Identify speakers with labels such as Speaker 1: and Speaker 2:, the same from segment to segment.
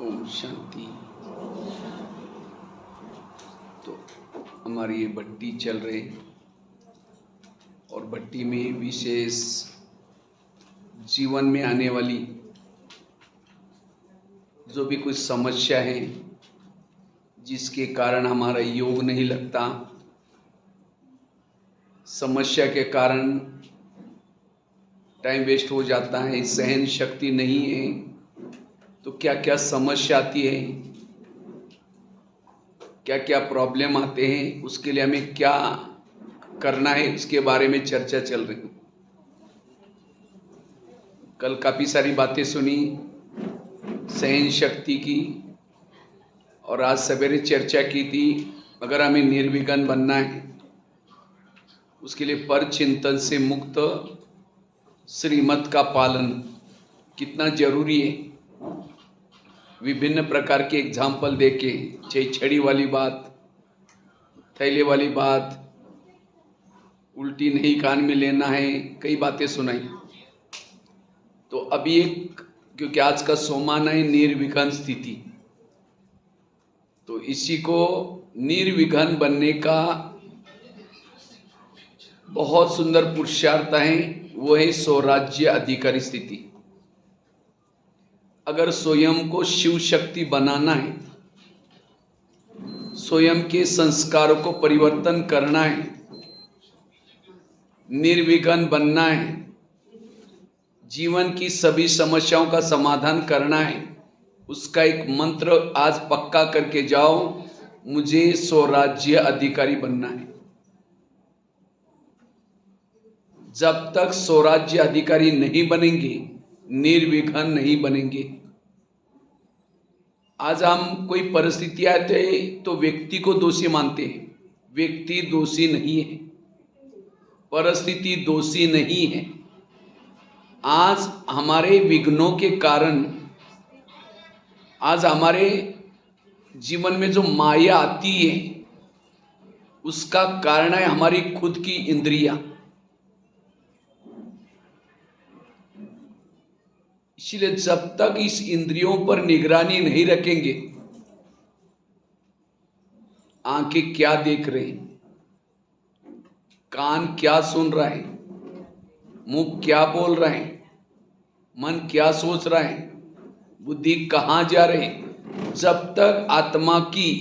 Speaker 1: ओम शांति। तो हमारी ये भट्टी चल रही और भट्टी में विशेष जीवन में आने वाली जो भी कुछ समस्या है जिसके कारण हमारा योग नहीं लगता, समस्या के कारण टाइम वेस्ट हो जाता है, सहन शक्ति नहीं है, तो क्या क्या समस्या आती है, क्या क्या प्रॉब्लम आते हैं, उसके लिए हमें क्या करना है, उसके बारे में चर्चा चल रही। कल काफ़ी सारी बातें सुनी सहन शक्ति की, और आज सवेरे चर्चा की थी अगर हमें निर्विघ्न बनना है उसके लिए पर चिंतन से मुक्त श्रीमत का पालन कितना जरूरी है। विभिन्न प्रकार के एग्जाम्पल देके, चाहे छड़ी वाली बात, थैले वाली बात, उल्टी नहीं कान में लेना है, कई बातें सुनाई। तो अभी एक, क्योंकि आज का सोमान है निर्विघ्न स्थिति, तो इसी को निर्विघ्न बनने का बहुत सुंदर पुरुषार्थ है, वो है स्वराज्य अधिकारी स्थिति। अगर स्वयं को शिव शक्ति बनाना है, स्वयं के संस्कारों को परिवर्तन करना है, निर्विघ्न बनना है, जीवन की सभी समस्याओं का समाधान करना है, उसका एक मंत्र आज पक्का करके जाओ, मुझे स्वराज्य अधिकारी बनना है। जब तक स्वराज्य अधिकारी नहीं बनेंगे, निर्विघ्न नहीं बनेंगे। आज हम कोई परिस्थिति आते तो व्यक्ति को दोषी मानते हैं, व्यक्ति दोषी नहीं है, परिस्थिति दोषी नहीं है। आज हमारे विघ्नों के कारण, आज हमारे जीवन में जो माया आती है उसका कारण है हमारी खुद की इंद्रियां। इसलिए जब तक इस इंद्रियों पर निगरानी नहीं रखेंगे, आंखें क्या देख रहे हैं, कान क्या सुन रहा है, मुंह क्या बोल रहा है, मन क्या सोच रहा है, बुद्धि कहाँ जा रही है, जब तक आत्मा की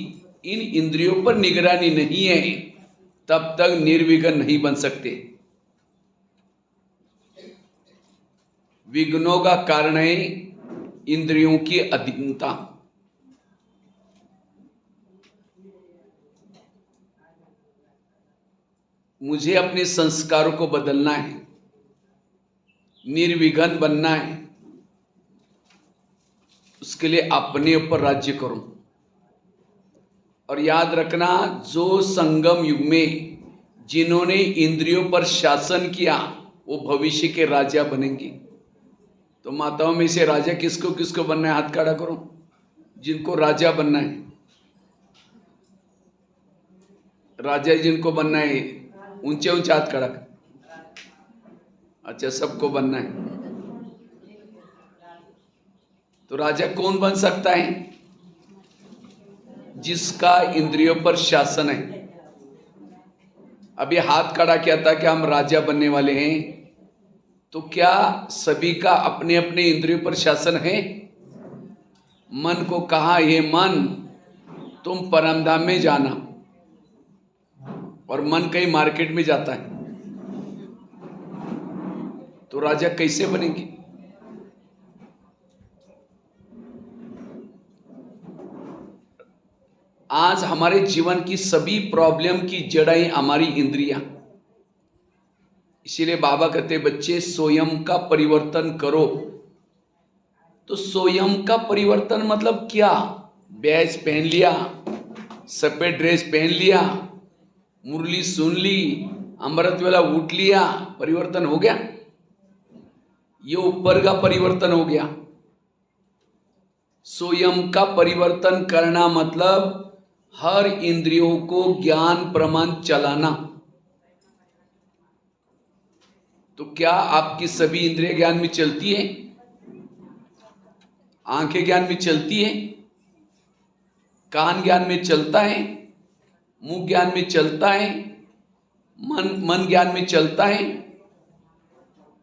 Speaker 1: इन इंद्रियों पर निगरानी नहीं है तब तक निर्विघ्न नहीं बन सकते। विघ्नों का कारण है इंद्रियों की अधीनता। मुझे अपने संस्कारों को बदलना है, निर्विघ्न बनना है, उसके लिए अपने ऊपर राज्य करूं। और याद रखना, जो संगम युग में जिन्होंने इंद्रियों पर शासन किया वो भविष्य के राजा बनेंगे। तो माताओं में से राजा किसको किसको बनना है, हाथ खड़ा करो जिनको राजा बनना है। राजा जिनको बनना है ऊंचे ऊंचे हाथ खड़ा कर। अच्छा, सबको बनना है। तो राजा कौन बन सकता है? जिसका इंद्रियों पर शासन है। अभी हाथ खड़ा किया था कि हम राजा बनने वाले हैं, तो क्या सभी का अपने अपने इंद्रियों पर शासन है? मन को कहा, ये मन तुम परमधाम में जाना, और मन कहीं मार्केट में जाता है, तो राजा कैसे बनेंगे? आज हमारे जीवन की सभी प्रॉब्लम की जड़ें हमारी इंद्रियां। इसीलिए बाबा कहते बच्चे स्वयं का परिवर्तन करो। तो स्वयं का परिवर्तन मतलब क्या? बैज पहन लिया, सफेद ड्रेस पहन लिया, मुरली सुन ली, अमृत वेला उठ लिया, परिवर्तन हो गया? ये ऊपर का परिवर्तन हो गया। स्वयं का परिवर्तन करना मतलब हर इंद्रियों को ज्ञान प्रमाण चलाना। तो क्या आपकी सभी इंद्रिय ज्ञान में चलती है? आंखें ज्ञान में चलती है, कान ज्ञान में चलता है, मुंह ज्ञान में चलता है, मन ज्ञान में चलता है,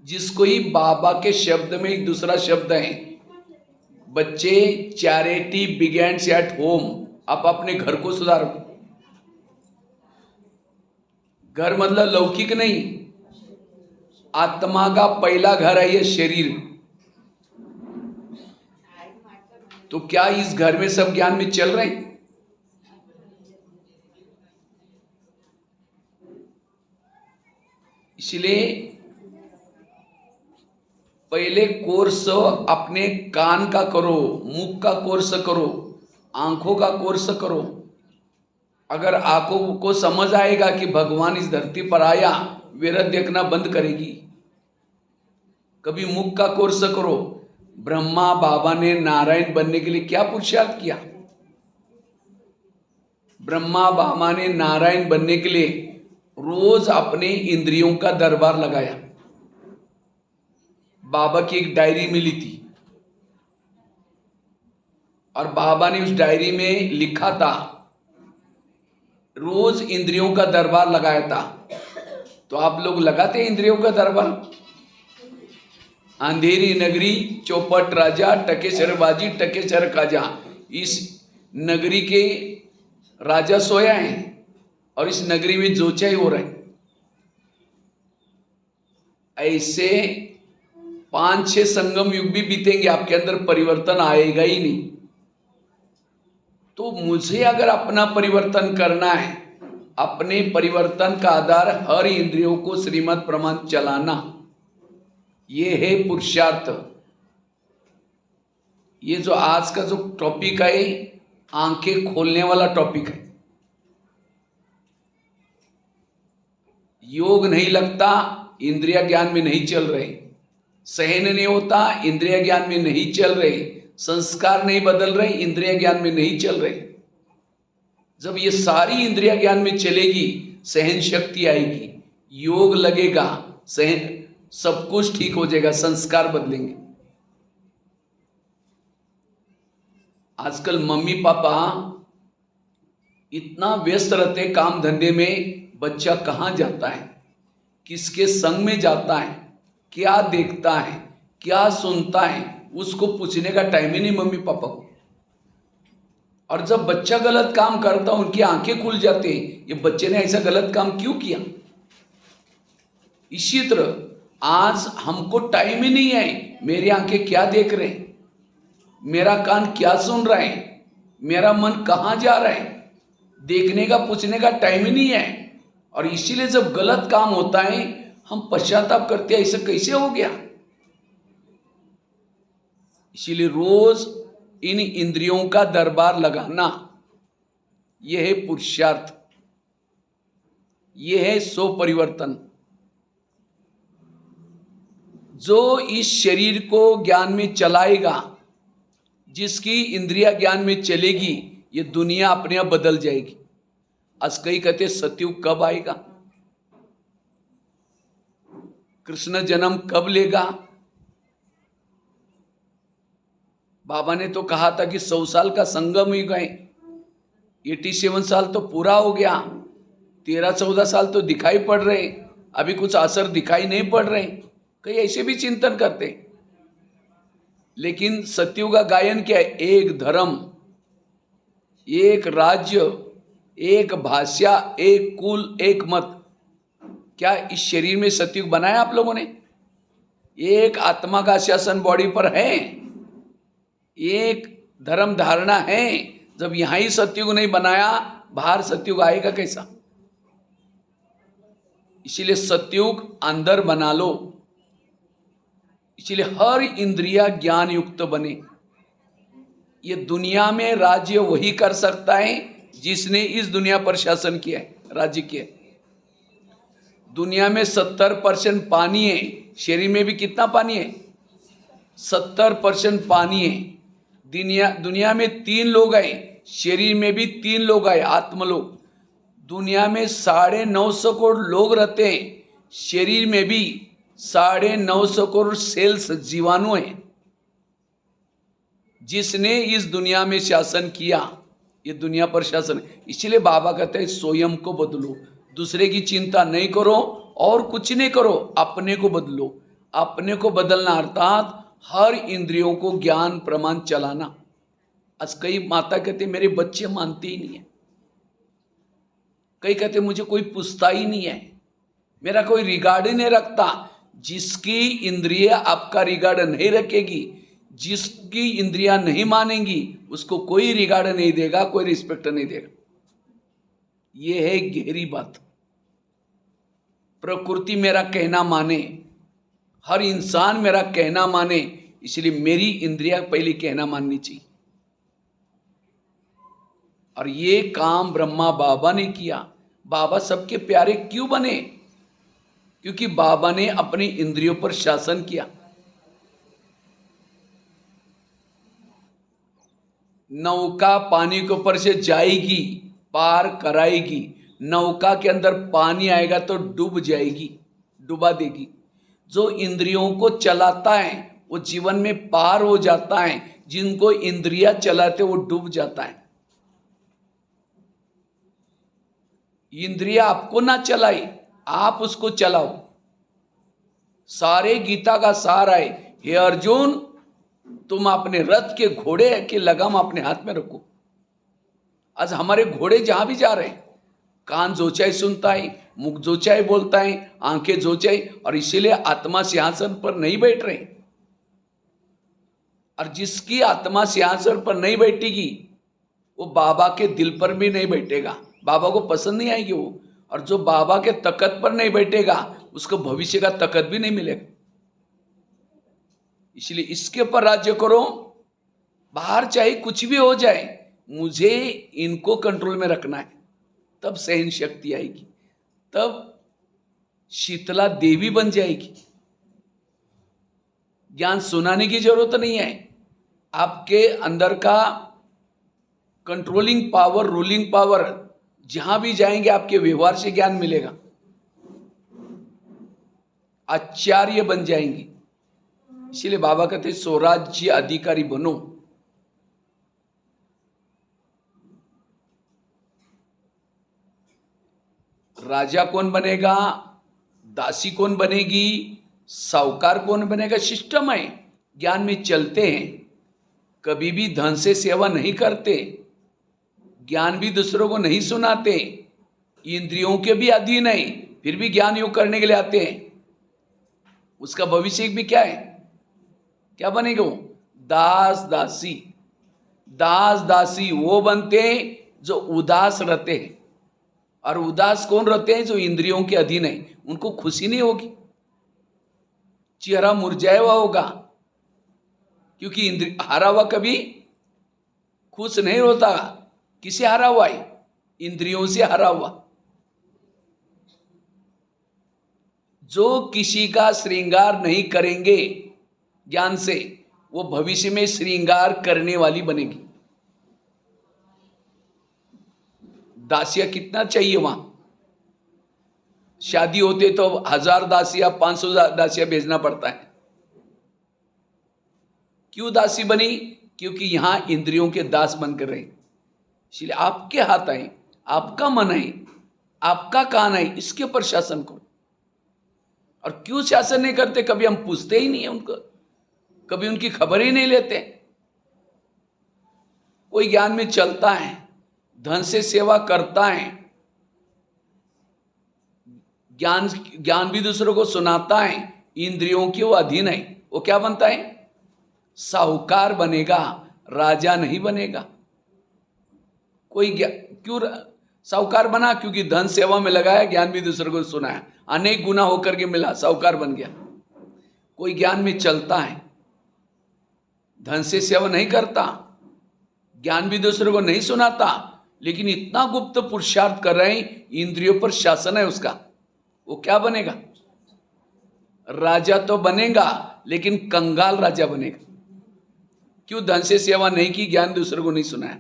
Speaker 1: जिसको ही बाबा के शब्द में एक दूसरा शब्द है, बच्चे चैरिटी बिगेन्स एट होम। आप अपने घर को सुधारो। घर मतलब लौकिक नहीं, आत्मा का पहला घर है ये शरीर। तो क्या इस घर में सब ज्ञान में चल रहे हैं? इसलिए पहले कोर्स अपने कान का करो, मुख का कोर्स करो, आंखों का कोर्स करो। अगर आंखों को समझ आएगा कि भगवान इस धरती पर आया, विरत देखना बंद करेगी। कभी मुख का कोर्स करो। ब्रह्मा बाबा ने नारायण बनने के लिए क्या पुरुषार्थ किया? ब्रह्मा बाबा ने नारायण बनने के लिए रोज अपने इंद्रियों का दरबार लगाया। बाबा की एक डायरी मिली थी और बाबा ने उस डायरी में लिखा था, रोज इंद्रियों का दरबार लगाया था। तो आप लोग लगाते हैं इंद्रियों का दरबार? अंधेरी नगरी चौपट राजा, टकेसर बाजी टकेसर काजा। इस नगरी के राजा सोया है और इस नगरी में जोचा ही हो रहा है। ऐसे 5-6 संगम युग भी बीतेंगे, आपके अंदर परिवर्तन आएगा ही नहीं। तो मुझे अगर अपना परिवर्तन करना है, अपने परिवर्तन का आधार हर इंद्रियों को श्रीमद् प्रमाण चलाना, ये है पुरुषार्थ। ये जो आज का जो टॉपिक है, आंखें खोलने वाला टॉपिक है। योग नहीं लगता, इंद्रिय ज्ञान में नहीं चल रहे। सहन नहीं होता, इंद्रिय ज्ञान में नहीं चल रहे। संस्कार नहीं बदल रहे, इंद्रिय ज्ञान में नहीं चल रहे। जब ये सारी इंद्रिय ज्ञान में चलेगी, सहन शक्ति आएगी, योग लगेगा, सहन, सब कुछ ठीक हो जाएगा, संस्कार बदलेंगे। आजकल मम्मी पापा इतना व्यस्त रहते काम धंधे में, बच्चा कहाँ जाता है, किसके संग में जाता है, क्या देखता है, क्या सुनता है, उसको पूछने का टाइम ही नहीं मम्मी पापा को। और जब बच्चा गलत काम करता, उनकी आंखें खुल जाती हैं, ये बच्चे ने ऐसा गलत काम क्यों किया। इसी तरह आज हमको टाइम ही नहीं है, मेरी आंखें क्या देख रहे हैं, मेरा कान क्या सुन रहा है, मेरा मन कहाँ जा रहा है, देखने का पूछने का टाइम ही नहीं है। और इसीलिए जब गलत काम होता है हम पश्चाताप करते हैं, ऐसा कैसे हो गया। इसीलिए रोज इन इंद्रियों का दरबार लगाना, यह है पुरुषार्थ, यह है सो परिवर्तन। जो इस शरीर को ज्ञान में चलाएगा, जिसकी इंद्रिया ज्ञान में चलेगी, ये दुनिया अपने आप बदल जाएगी। आज कई कहते सतयुग कब आएगा, कृष्ण जन्म कब लेगा। बाबा ने तो कहा था कि 100 साल का संगम युग है, 87 साल तो पूरा हो गया, 13-14 साल तो दिखाई पड़ रहे, अभी कुछ असर दिखाई नहीं पड़ रहे। कई ऐसे भी चिंतन करते। लेकिन सतयुग का गायन क्या है? एक धर्म, एक राज्य, एक भाषा, एक कुल, एक मत। क्या इस शरीर में सतयुग बनाया आप लोगों ने? एक आत्मा का शासन बॉडी पर है, एक धर्म धारणा है। जब यहां ही सतयुग नहीं बनाया, बाहर सतयुग आएगा कैसा। इसीलिए सतयुग अंदर बना लो। इसीलिए हर इंद्रिया ज्ञान युक्त बने। ये दुनिया में राज्य वही कर सकता है जिसने इस दुनिया पर शासन किया है, राज्य किया है। दुनिया में 70% पानी है, शरीर में भी कितना पानी है? 70% पानी है। दुनिया में 3 लोग आए, शरीर में भी 3 लोग आए, आत्मलोक। दुनिया में 950 करोड़ लोग रहते हैं, शरीर में भी 950 करोड़ सेल्स, जीवाणु हैं। जिसने इस दुनिया में शासन किया, ये दुनिया पर शासन। इसलिए बाबा कहते हैं स्वयं को बदलो। दूसरे की चिंता नहीं करो और कुछ नहीं करो, अपने को बदलो। अपने को बदलना अर्थात हर इंद्रियों को ज्ञान प्रमाण चलाना। आज कई माता कहते मेरे बच्चे मानते ही नहीं है, कई कहते मुझे कोई पूछता ही नहीं है, मेरा कोई रिगार्ड ही नहीं रखता। जिसकी इंद्रिय आपका रिगार्ड नहीं रखेगी, जिसकी इंद्रियां नहीं मानेंगी, उसको कोई रिगार्ड नहीं देगा, कोई रिस्पेक्ट नहीं देगा। यह है गहरी बात। प्रकृति मेरा कहना माने, हर इंसान मेरा कहना माने, इसलिए मेरी इंद्रियां पहले कहना माननी चाहिए। और ये काम ब्रह्मा बाबा ने किया। बाबा सबके प्यारे क्यों बने? क्योंकि बाबा ने अपनी इंद्रियों पर शासन किया। नौका पानी के ऊपर से जाएगी, पार कराएगी। नौका के अंदर पानी आएगा तो डूब जाएगी, डुबा देगी। जो इंद्रियों को चलाता है वो जीवन में पार हो जाता है, जिनको इंद्रियां चलाते वो डूब जाता है। इंद्रिया आपको ना चलाए, आप उसको चलाओ। सारे गीता का सार है, हे अर्जुन तुम अपने रथ के घोड़े की लगाम अपने हाथ में रखो। आज हमारे घोड़े जहां भी जा रहे हैं, कान जो चाहे सुनता है, मुख जो चाहे बोलता है, आंखें जो चाहे, और इसीलिए आत्मा सिंहासन पर नहीं बैठ रहे। और जिसकी आत्मा सिंहासन पर नहीं बैठेगी वो बाबा के दिल पर भी नहीं बैठेगा, बाबा को पसंद नहीं आएगी वो। और जो बाबा के तख्त पर नहीं बैठेगा उसको भविष्य का तख्त भी नहीं मिलेगा। इसलिए इसके ऊपर राज्य करो। बाहर चाहे कुछ भी हो जाए, मुझे इनको कंट्रोल में रखना है, तब सहन शक्ति आएगी, तब शीतला देवी बन जाएगी। ज्ञान सुनाने की जरूरत नहीं है, आपके अंदर का कंट्रोलिंग पावर, रूलिंग पावर, जहां भी जाएंगे आपके व्यवहार से ज्ञान मिलेगा। आचार्य बन जाएंगे। इसीलिए बाबा कहते स्वराज्य अधिकारी बनो। राजा कौन बनेगा, दासी कौन बनेगी, साहूकार कौन बनेगा, सिस्टम है। ज्ञान में चलते हैं, कभी भी धन से सेवा नहीं करते, ज्ञान भी दूसरों को नहीं सुनाते, इंद्रियों के भी अधीन है, फिर भी ज्ञान योग करने के लिए आते हैं। उसका भविष्य भी क्या है, क्या बनेगा वो? दास दासी। दास दासी वो बनते हैं जो उदास रहते हैं। और उदास कौन रहते हैं? जो इंद्रियों के अधीन है, उनको खुशी नहीं होगी, चेहरा मुरझाया हुआ होगा, क्योंकि इंद्रिय हारा हुआ कभी खुश नहीं होता। किसे हारा हुआ है? इंद्रियों से हारा हुआ। जो किसी का श्रृंगार नहीं करेंगे ज्ञान से, वो भविष्य में श्रृंगार करने वाली बनेगी। दासियां कितना चाहिए वहां? शादी होते तो 1000 दासियां 500 दासियां भेजना पड़ता है। क्यों दासी बनी? क्योंकि यहां इंद्रियों के दास बनकर रहे। इसलिए आपके हाथ है, आपका मन है, आपका कान है, इसके ऊपर शासन करो। और क्यों शासन नहीं करते? कभी हम पूछते ही नहीं है उनको, कभी उनकी खबर ही नहीं लेते। कोई ज्ञान में चलता है, धन से सेवा करता है, ज्ञान भी दूसरों को सुनाता है, इंद्रियों के वो अधीन है, वो क्या बनता है? साहूकार बनेगा, राजा नहीं बनेगा। कोई क्यों साहूकार बना? क्योंकि धन सेवा में लगाया, ज्ञान भी दूसरों को सुनाया, अनेक गुना होकर के मिला, साहूकार बन गया। कोई ज्ञान में चलता है, धन से सेवा नहीं करता, ज्ञान भी दूसरों को नहीं सुनाता, लेकिन इतना गुप्त पुरुषार्थ कर रहे हैं, इंद्रियों पर शासन है उसका, वो क्या बनेगा? राजा तो बनेगा, लेकिन कंगाल राजा बनेगा। क्यों? धन से सेवा नहीं की, ज्ञान दूसरों को नहीं सुनाया।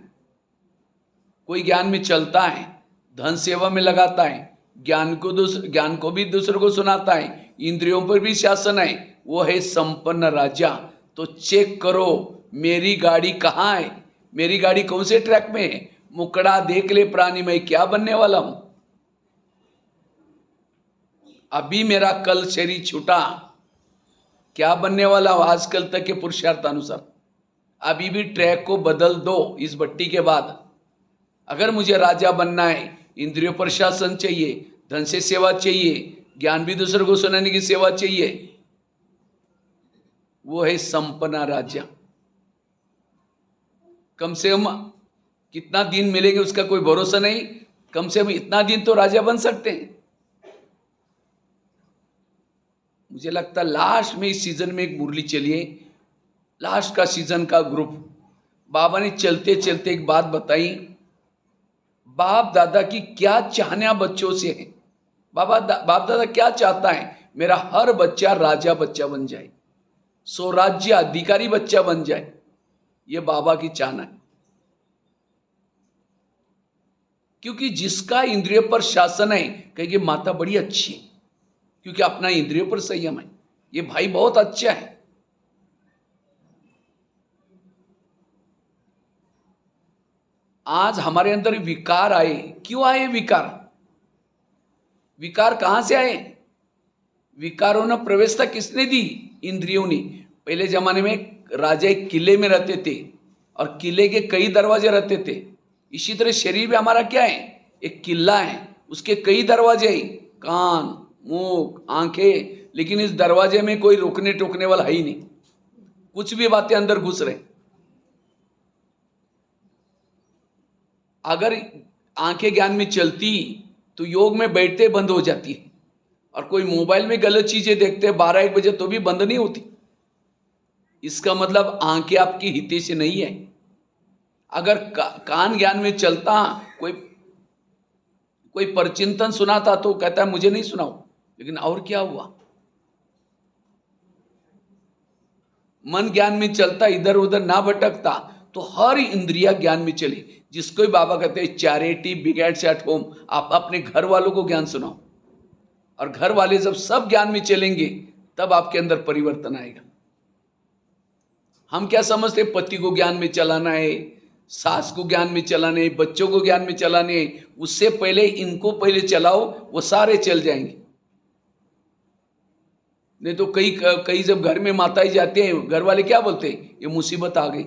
Speaker 1: कोई ज्ञान में चलता है, धन सेवा में लगाता है, ज्ञान को भी दूसरों को सुनाता है, इंद्रियों पर भी शासन है, वो है संपन्न राजा। तो चेक करो मेरी गाड़ी कहाँ है, मेरी गाड़ी कौन से ट्रैक में है। मुकड़ा देख ले प्राणी, मैं क्या बनने वाला हूं। अभी मेरा कल शरीर छूटा, क्या बनने वाला हो आजकल तक के पुरुषार्थ अनुसार? अभी भी ट्रैक को बदल दो इस भट्टी के बाद। अगर मुझे राजा बनना है, इंद्रियों पर शासन चाहिए, धन से सेवा चाहिए, ज्ञान भी दूसरे को सुनाने की सेवा चाहिए, वो है संपन्ना राज्य। कम से कम कितना दिन मिलेंगे उसका कोई भरोसा नहीं, कम से कम इतना दिन तो राजा बन सकते हैं। मुझे लगता है लास्ट में इस सीजन में एक मुरली चलिए, लास्ट का सीजन का ग्रुप, बाबा ने चलते चलते एक बात बताई, बाप दादा की क्या चाहना बच्चों से है। बाप दादा क्या चाहता है? मेरा हर बच्चा राजा बच्चा बन जाए, स्वराज्य अधिकारी बच्चा बन जाए, ये बाबा की चाहना है। क्योंकि जिसका इंद्रिय पर शासन है, कहेंगे माता बड़ी अच्छी है, क्योंकि अपना इंद्रियों पर संयम है, ये भाई बहुत अच्छा है। आज हमारे अंदर विकार आए, क्यों आए विकार? विकार कहां से आए? विकारों ने प्रवेशता किसने दी? इंद्रियों ने। पहले जमाने में राजा एक किले में रहते थे और किले के कई दरवाजे रहते थे। इसी तरह शरीर में हमारा क्या है? एक किला है, उसके कई दरवाजे हैं, कान, मुंह, आंखें, लेकिन इस दरवाजे में कोई रोकने टोकने वाला है ही नहीं, कुछ भी बातें अंदर घुस रहे। अगर आंखें ज्ञान में चलती तो योग में बैठते बंद हो जाती है, और कोई मोबाइल में गलत चीजें देखते 12-1 बजे तो भी बंद नहीं होती। इसका मतलब आंखें आपकी हिते से नहीं है। अगर कान ज्ञान में चलता, कोई परचिंतन सुनाता तो कहता है मुझे नहीं सुनाओ, लेकिन और क्या हुआ? मन ज्ञान में चलता, इधर उधर ना भटकता, तो हर इंद्रिया ज्ञान में चली। जिसको ही बाबा कहते हैं चैरिटी बिगेट्स एट होम, आप अपने घर वालों को ज्ञान सुनाओ, और घर वाले जब सब ज्ञान में चलेंगे तब आपके अंदर परिवर्तन आएगा। हम क्या समझते, पति को ज्ञान में चलाना है, सास को ज्ञान में चलाने है, बच्चों को ज्ञान में चलाने है, उससे पहले इनको पहले चलाओ, वो सारे चल जाएंगे। नहीं तो कई जब घर में माताएं जाते हैं, घर वाले क्या बोलते हैं, ये मुसीबत आ गई,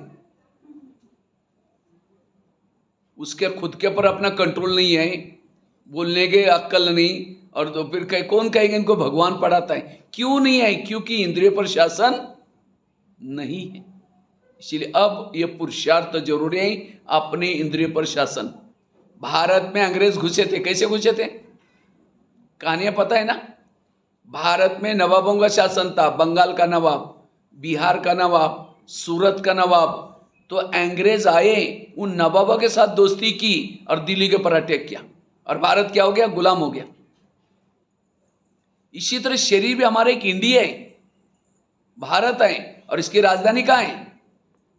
Speaker 1: उसके खुद के ऊपर अपना कंट्रोल नहीं है, बोलने के अक्ल नहीं, और तो फिर कौन कहेगा इनको भगवान पढ़ाता है? क्यों नहीं है? क्योंकि इंद्रिय पर शासन नहीं है। इसलिए अब ये पुरुषार्थ जरूरी है, अपने इंद्रिय पर शासन। भारत में अंग्रेज घुसे थे, कैसे घुसे थे? कहानियां पता है ना? भारत में नवाबों का शासन था, बंगाल का नवाब, बिहार का नवाब, सूरत का नवाब। तो अंग्रेज आए, उन नवाबों के साथ दोस्ती की और दिल्ली के ऊपर अटैक किया, और भारत क्या हो गया? गुलाम हो गया। इसी तरह शरीर भी हमारा एक इंडिया है, भारत है, और इसकी राजधानी कहाँ है?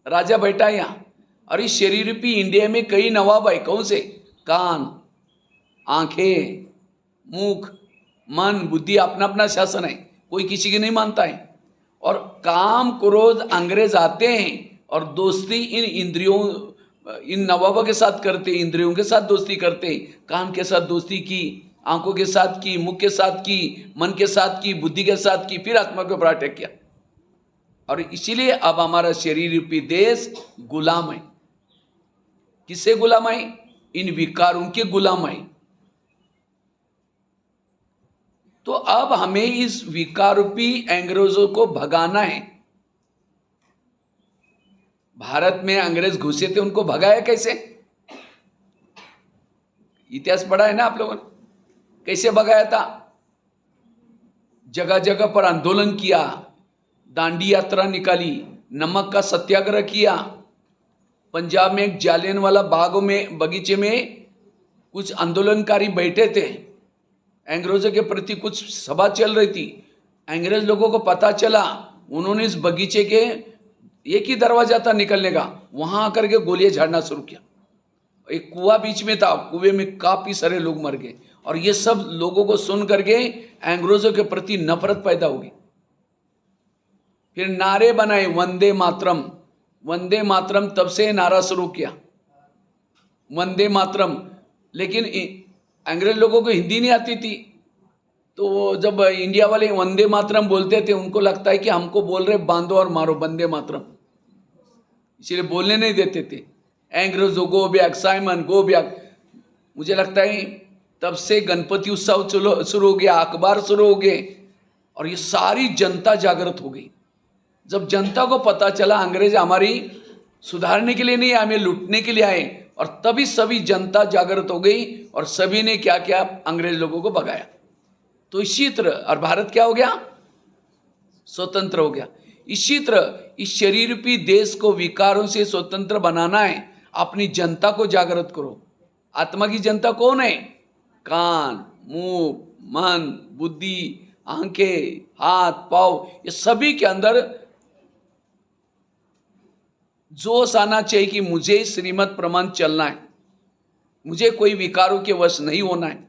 Speaker 1: राजा बैठा है यहाँ। और इस शरीर रूपी इंडिया में कई नवाब है। कौन से? कान, आंखें, मुख, मन, बुद्धि, अपना अपना शासन है, कोई किसी की नहीं मानता है। और काम क्रोध अंग्रेज आते हैं और दोस्ती इन इंद्रियों, इन नवाबों के साथ करते, इंद्रियों के साथ दोस्ती करते। कान के साथ दोस्ती की, आंखों के साथ की, मुख के साथ की, मन के साथ की, बुद्धि के साथ की, फिर आत्मा के ऊपर अटैक किया। और इसीलिए अब हमारा शरीर रूपी देश गुलाम है। किससे गुलाम है? इन विकारों के गुलाम है। तो अब हमें इस विकार रूपी अंग्रेजों को भगाना है। भारत में अंग्रेज घुसे थे, उनको भगाया कैसे? इतिहास पढ़ा है ना आप लोगों ने, कैसे भगाया था? जगह जगह पर आंदोलन किया, दांडी यात्रा निकाली, नमक का सत्याग्रह किया। पंजाब में एक जालियनवाला बाग में, बगीचे में कुछ आंदोलनकारी बैठे थे, अंग्रेजों के प्रति कुछ सभा चल रही थी। अंग्रेज लोगों को पता चला, उन्होंने इस बगीचे के एक ही दरवाजा था निकलने का, वहां आकर के गोलियां झाड़ना शुरू किया। एक कुआं बीच में था, कुएं में काफी सारे लोग मर गए। और ये सब लोगों को सुन करके अंग्रेजों के प्रति नफरत पैदा होगी। फिर नारे बनाए, वंदे मातरम, वंदे मातरम, तब से नारा शुरू किया, वंदे मातरम। लेकिन अंग्रेज लोगों को हिंदी नहीं आती थी, तो वो जब इंडिया वाले वंदे मातरम बोलते थे, उनको लगता है कि हमको बोल रहे बांधो और मारो, वंदे मातरम, इसीलिए बोलने नहीं देते थे। एंग्रेजो go back, Simon go back. मुझे लगता है तब से गणपति उत्सव शुरू हो गया, अखबार शुरू हो गए, और ये सारी जनता जागृत हो गई। जब जनता को पता चला अंग्रेज हमारी सुधारने के लिए नहीं, हमें लूटने के लिए आए, और तभी सभी जनता जागृत हो गई और सभी ने क्या किया, अंग्रेज लोगों को भगाया। तो इसी तरह, और भारत क्या हो गया, स्वतंत्र हो गया। इसी तरह इस शरीर रूपी देश को विकारों से स्वतंत्र बनाना है, अपनी जनता को जागृत करो। आत्मा की जनता कौन है? कान, मुंह, मन, बुद्धि, आंखें, हाथ, पांव, ये सभी के अंदर जोश आना चाहिए कि मुझे श्रीमत प्रमाण चलना है, मुझे कोई विकारों के वश नहीं होना है।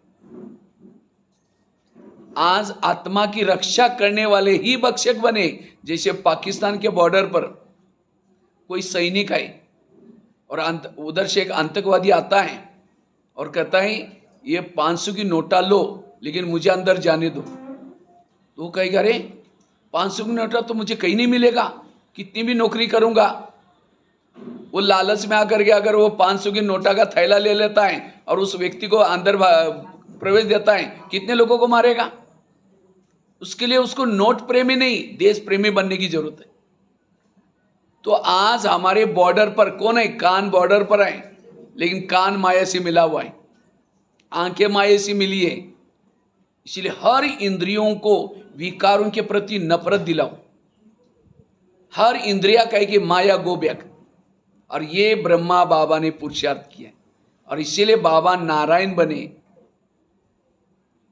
Speaker 1: आज आत्मा की रक्षा करने वाले ही भक्षक बने। जैसे पाकिस्तान के बॉर्डर पर कोई सैनिक है और उधर से एक आतंकवादी आता है और कहता है ये 500 की नोटा लो, लेकिन मुझे अंदर जाने दो। तो वो कहेगा अरे 500 की नोटा तो मुझे कहीं नहीं मिलेगा, कितनी भी नौकरी करूंगा। वो लालच में आकर के अगर वो 500 की नोटा का थैला ले लेता है और उस व्यक्ति को अंदर प्रवेश देता है, कितने लोगों को मारेगा? उसके लिए उसको नोट प्रेमी नहीं, देश प्रेमी बनने की जरूरत है। तो आज हमारे बॉर्डर पर कौन है? कान बॉर्डर पर है, लेकिन कान माया से मिला हुआ है, आंखें माया से मिली है। इसलिए हर इंद्रियों को विकारों के प्रति नफरत दिलाओ। हर इंद्रिया कहे कि माया गो बैक। और ये ब्रह्मा बाबा ने पुरुषार्थ किया, और इसीलिए बाबा नारायण बने।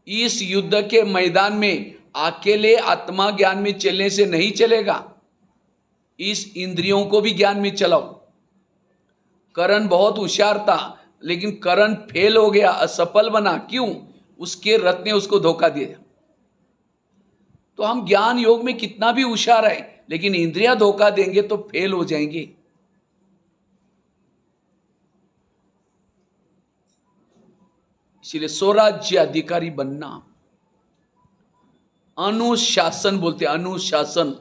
Speaker 1: इस युद्ध के मैदान में अकेले आत्मा ज्ञान में चलने से नहीं चलेगा, इस इंद्रियों को भी ज्ञान में चलाओ। करण बहुत होशियार था, लेकिन करण फेल हो गया, असफल बना। क्यों? उसके रथ ने उसको धोखा दिया। तो हम ज्ञान योग में कितना भी होशियार है, लेकिन इंद्रियां धोखा देंगे तो फेल हो जाएंगे। इसलिए स्वराज्य अधिकारी बनना, अनुशासन बोलते हैं, अनुशासन।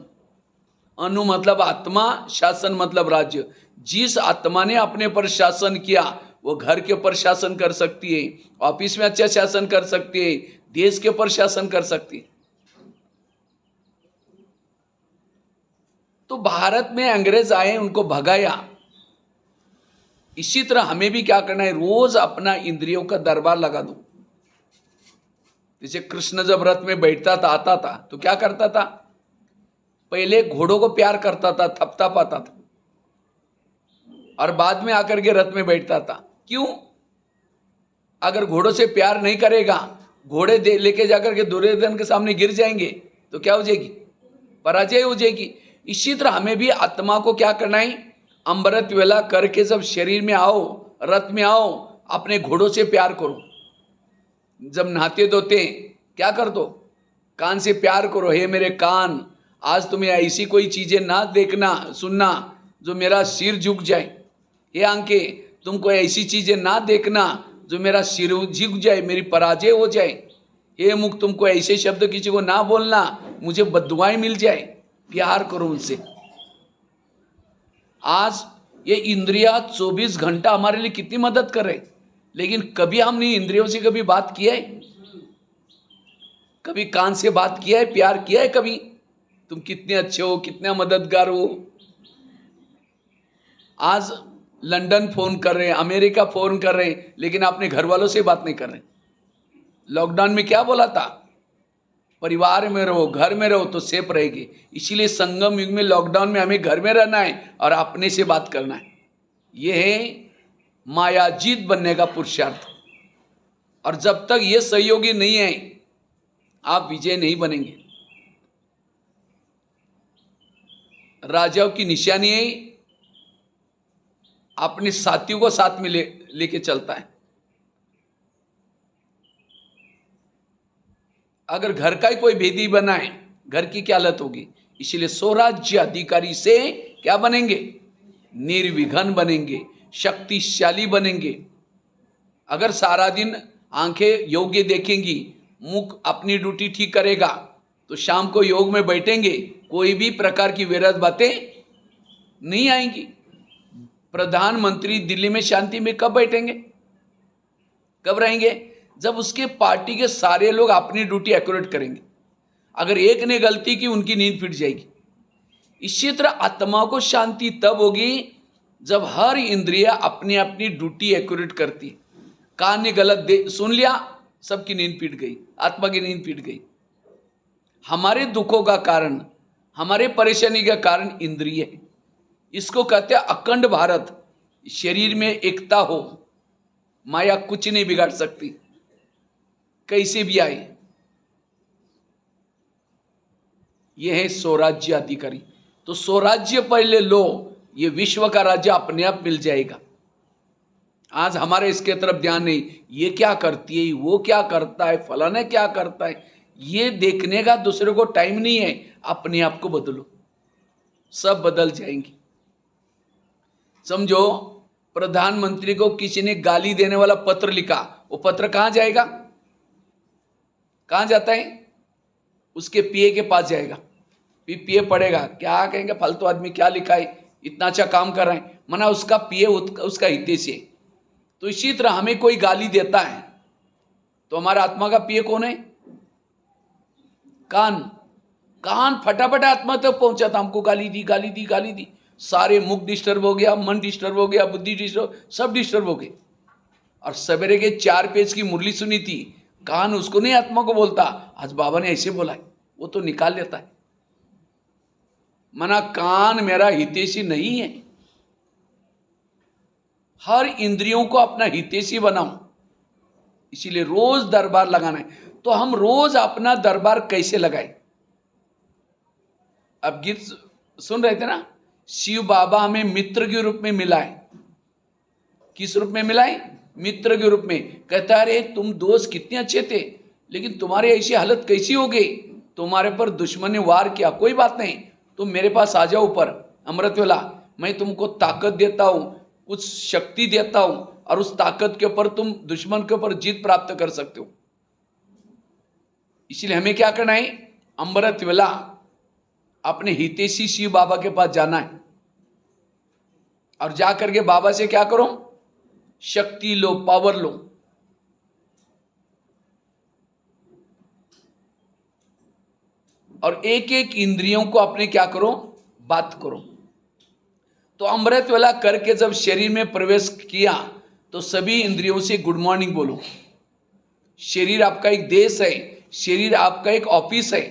Speaker 1: अनु मतलब आत्मा, शासन मतलब राज्य। जिस आत्मा ने अपने पर शासन किया वो घर के ऊपर शासन कर सकती है, ऑफिस में अच्छा शासन कर सकती है, देश के ऊपर शासन कर सकती है। तो भारत में अंग्रेज आए, उनको भगाया। इसी तरह हमें भी क्या करना है, रोज अपना इंद्रियों का दरबार लगा दो। जैसे कृष्ण जब रथ में बैठता था, आता था, तो क्या करता था? पहले घोड़ों को प्यार करता था, थपथपाता पाता था, और बाद में आकर के रथ में बैठता था। क्यों? अगर घोड़ों से प्यार नहीं करेगा, घोड़े लेके जाकर के दुर्योधन के सामने गिर जाएंगे, तो क्या हो जाएगी? पराजय हो जाएगी। इसी तरह हमें भी आत्मा को क्या करना है, अमृत वेला करके जब शरीर में आओ, रथ में आओ, अपने घोड़ों से प्यार करो। जब नहाते धोते क्या कर दो? कान से प्यार करो। हे मेरे कान, आज तुम्हें ऐसी कोई चीजें ना देखना सुनना जो मेरा सिर झुक जाए। हे आंखें, तुमको ऐसी चीजें ना देखना जो मेरा सिर झुक जाए, मेरी पराजय हो जाए। हे मुख, तुमको ऐसे शब्द किसी को ना बोलना मुझे बद्दुआएं मिल जाए। प्यार करो उनसे। आज ये इंद्रिया 24 घंटा हमारे लिए कितनी मदद कर रहे, लेकिन कभी हमने इंद्रियों से कभी बात किया है? कभी कान से बात किया है, प्यार किया है कभी? तुम कितने अच्छे हो, कितना मददगार हो। आज लंदन फोन कर रहे हैं, अमेरिका फोन कर रहे हैं, लेकिन अपने घर वालों से बात नहीं कर रहे। लॉकडाउन में क्या बोला था? परिवार में रहो, घर में रहो तो सेफ रहेगी। इसीलिए संगम युग में, लॉकडाउन में हमें घर में रहना है और अपने से बात करना है। यह है मायाजीत बनने का पुरुषार्थ। और जब तक ये सहयोगी नहीं है, आप विजय नहीं बनेंगे। राजाओं की निशानी है अपने साथियों को साथ में लेके चलता है। अगर घर का ही कोई भेदी बना है, घर की क्या हालत होगी। इसलिए स्वराज्य अधिकारी से क्या बनेंगे? निर्विघ्न बनेंगे, शक्तिशाली बनेंगे। अगर सारा दिन आंखें योग्य देखेंगी मुख अपनी ड्यूटी ठीक करेगा तो शाम को योग में बैठेंगे, कोई भी प्रकार की विरोध बातें नहीं आएंगी। प्रधानमंत्री दिल्ली में शांति में कब बैठेंगे, कब रहेंगे? जब उसके पार्टी के सारे लोग अपनी ड्यूटी एक्यूरेट करेंगे। अगर एक ने गलती की, उनकी नींद फिट जाएगी। इसी तरह आत्मा को शांति तब होगी जब हर इंद्रिया अपनी अपनी ड्यूटी एक्यूरेट करती। कान ने गलत सुन लिया, सबकी नींद पीट गई, आत्मा की नींद पीट गई। हमारे दुखों का कारण, हमारे परेशानी का कारण इंद्रिय है। इसको कहते हैं अखंड भारत। शरीर में एकता हो, माया कुछ नहीं बिगाड़ सकती, कैसे भी आए। यह है स्वराज्य अधिकारी। तो स्वराज्य पहले लो, ये विश्व का राज्य अपने आप मिल जाएगा। आज हमारे इसके तरफ ध्यान नहीं, ये क्या करती है, वो क्या करता है, फलाना क्या करता है, ये देखने का दूसरे को टाइम नहीं है। अपने आप को बदलो, सब बदल जाएंगे। समझो, प्रधानमंत्री को किसी ने गाली देने वाला पत्र लिखा, वो पत्र कहां जाएगा, कहां जाता है? उसके पीए के पास जाएगा। पीए पढ़ेगा, क्या कहेंगे, फालतू आदमी क्या लिखा है, इतना अच्छा काम कर रहे हैं, मना उसका पीए उसका हितैषी है। तो इसी तरह हमें कोई गाली देता है तो हमारा आत्मा का पीए कौन है? कान फटाफट आत्मा तक पहुंचा था। हमको गाली दी, गाली दी, गाली दी, सारे मुख डिस्टर्ब हो गया, मन डिस्टर्ब हो गया, बुद्धि डिस्टर्ब, सब डिस्टर्ब हो गए। और सवेरे के 4 पेज की मुरली सुनी थी, कान उसको नहीं आत्मा को बोलता, आज बाबा ने ऐसे बोला है, वो तो निकाल लेता है। मना कान मेरा हितैषी नहीं है। हर इंद्रियों को अपना हितैषी बनाओ। इसीलिए रोज दरबार लगाना है। तो हम रोज अपना दरबार कैसे लगाए? अब गीत सुन रहे थे ना, शिव बाबा हमें मित्र के रूप में मिलाए। किस रूप में मिलाए? मित्र के रूप में। कहता है, अरे तुम दोस्त कितने अच्छे थे, लेकिन तुम्हारी ऐसी हालत कैसी हो गई, तुम्हारे पर दुश्मन ने वार किया, कोई बात नहीं, तुम मेरे पास आ जाओ ऊपर अमृत वेला, मैं तुमको ताकत देता हूं, कुछ शक्ति देता हूं, और उस ताकत के ऊपर तुम दुश्मन के ऊपर जीत प्राप्त कर सकते हो। इसलिए हमें क्या करना है? अमृत वेला अपने हितैषी शिव बाबा के पास जाना है, और जा करके बाबा से क्या करो? शक्ति लो, पावर लो। और एक एक इंद्रियों को अपने क्या करो? बात करो। तो अमृत वेला करके जब शरीर में प्रवेश किया तो सभी इंद्रियों से गुड मॉर्निंग बोलो। शरीर आपका एक देश है, शरीर आपका एक ऑफिस है।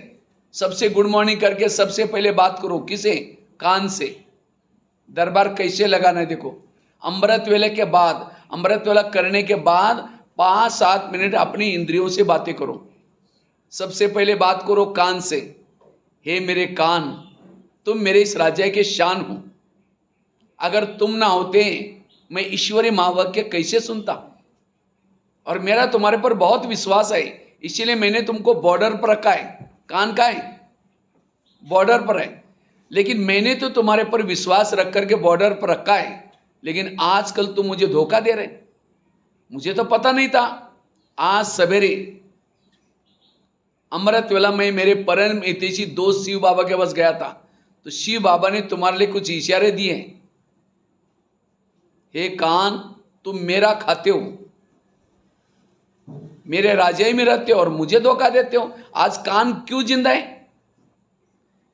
Speaker 1: सबसे गुड मॉर्निंग करके सबसे पहले बात करो। किसे? कान से। दरबार कैसे लगाना है देखो। अमृत वेले के बाद, अमृत वेला करने के बाद 5-7 मिनट अपनी इंद्रियों से बातें करो। सबसे पहले बात करो कान से। हे मेरे कान, तुम मेरे इस राज्य के शान हो। अगर तुम ना होते मैं ईश्वरीय महावाक्य कैसे सुनता? और मेरा तुम्हारे पर बहुत विश्वास है, इसीलिए मैंने तुमको बॉर्डर पर रखा है। कान का है? बॉर्डर पर है। लेकिन मैंने तो तुम्हारे पर विश्वास रख करके बॉर्डर पर रखा है, लेकिन आजकल तुम मुझे धोखा दे रहे। मुझे तो पता नहीं था। आज सवेरे अमृत वेला में मेरे परम हितैषी दोस्त शिव बाबा के पास गया था, तो शिव बाबा ने तुम्हारे लिए कुछ इशारे दिए हैं। हे कान, तुम मेरा खाते हो, मेरे राजाई में रहते हो और मुझे धोखा देते हो। आज कान क्यों जिंदा है?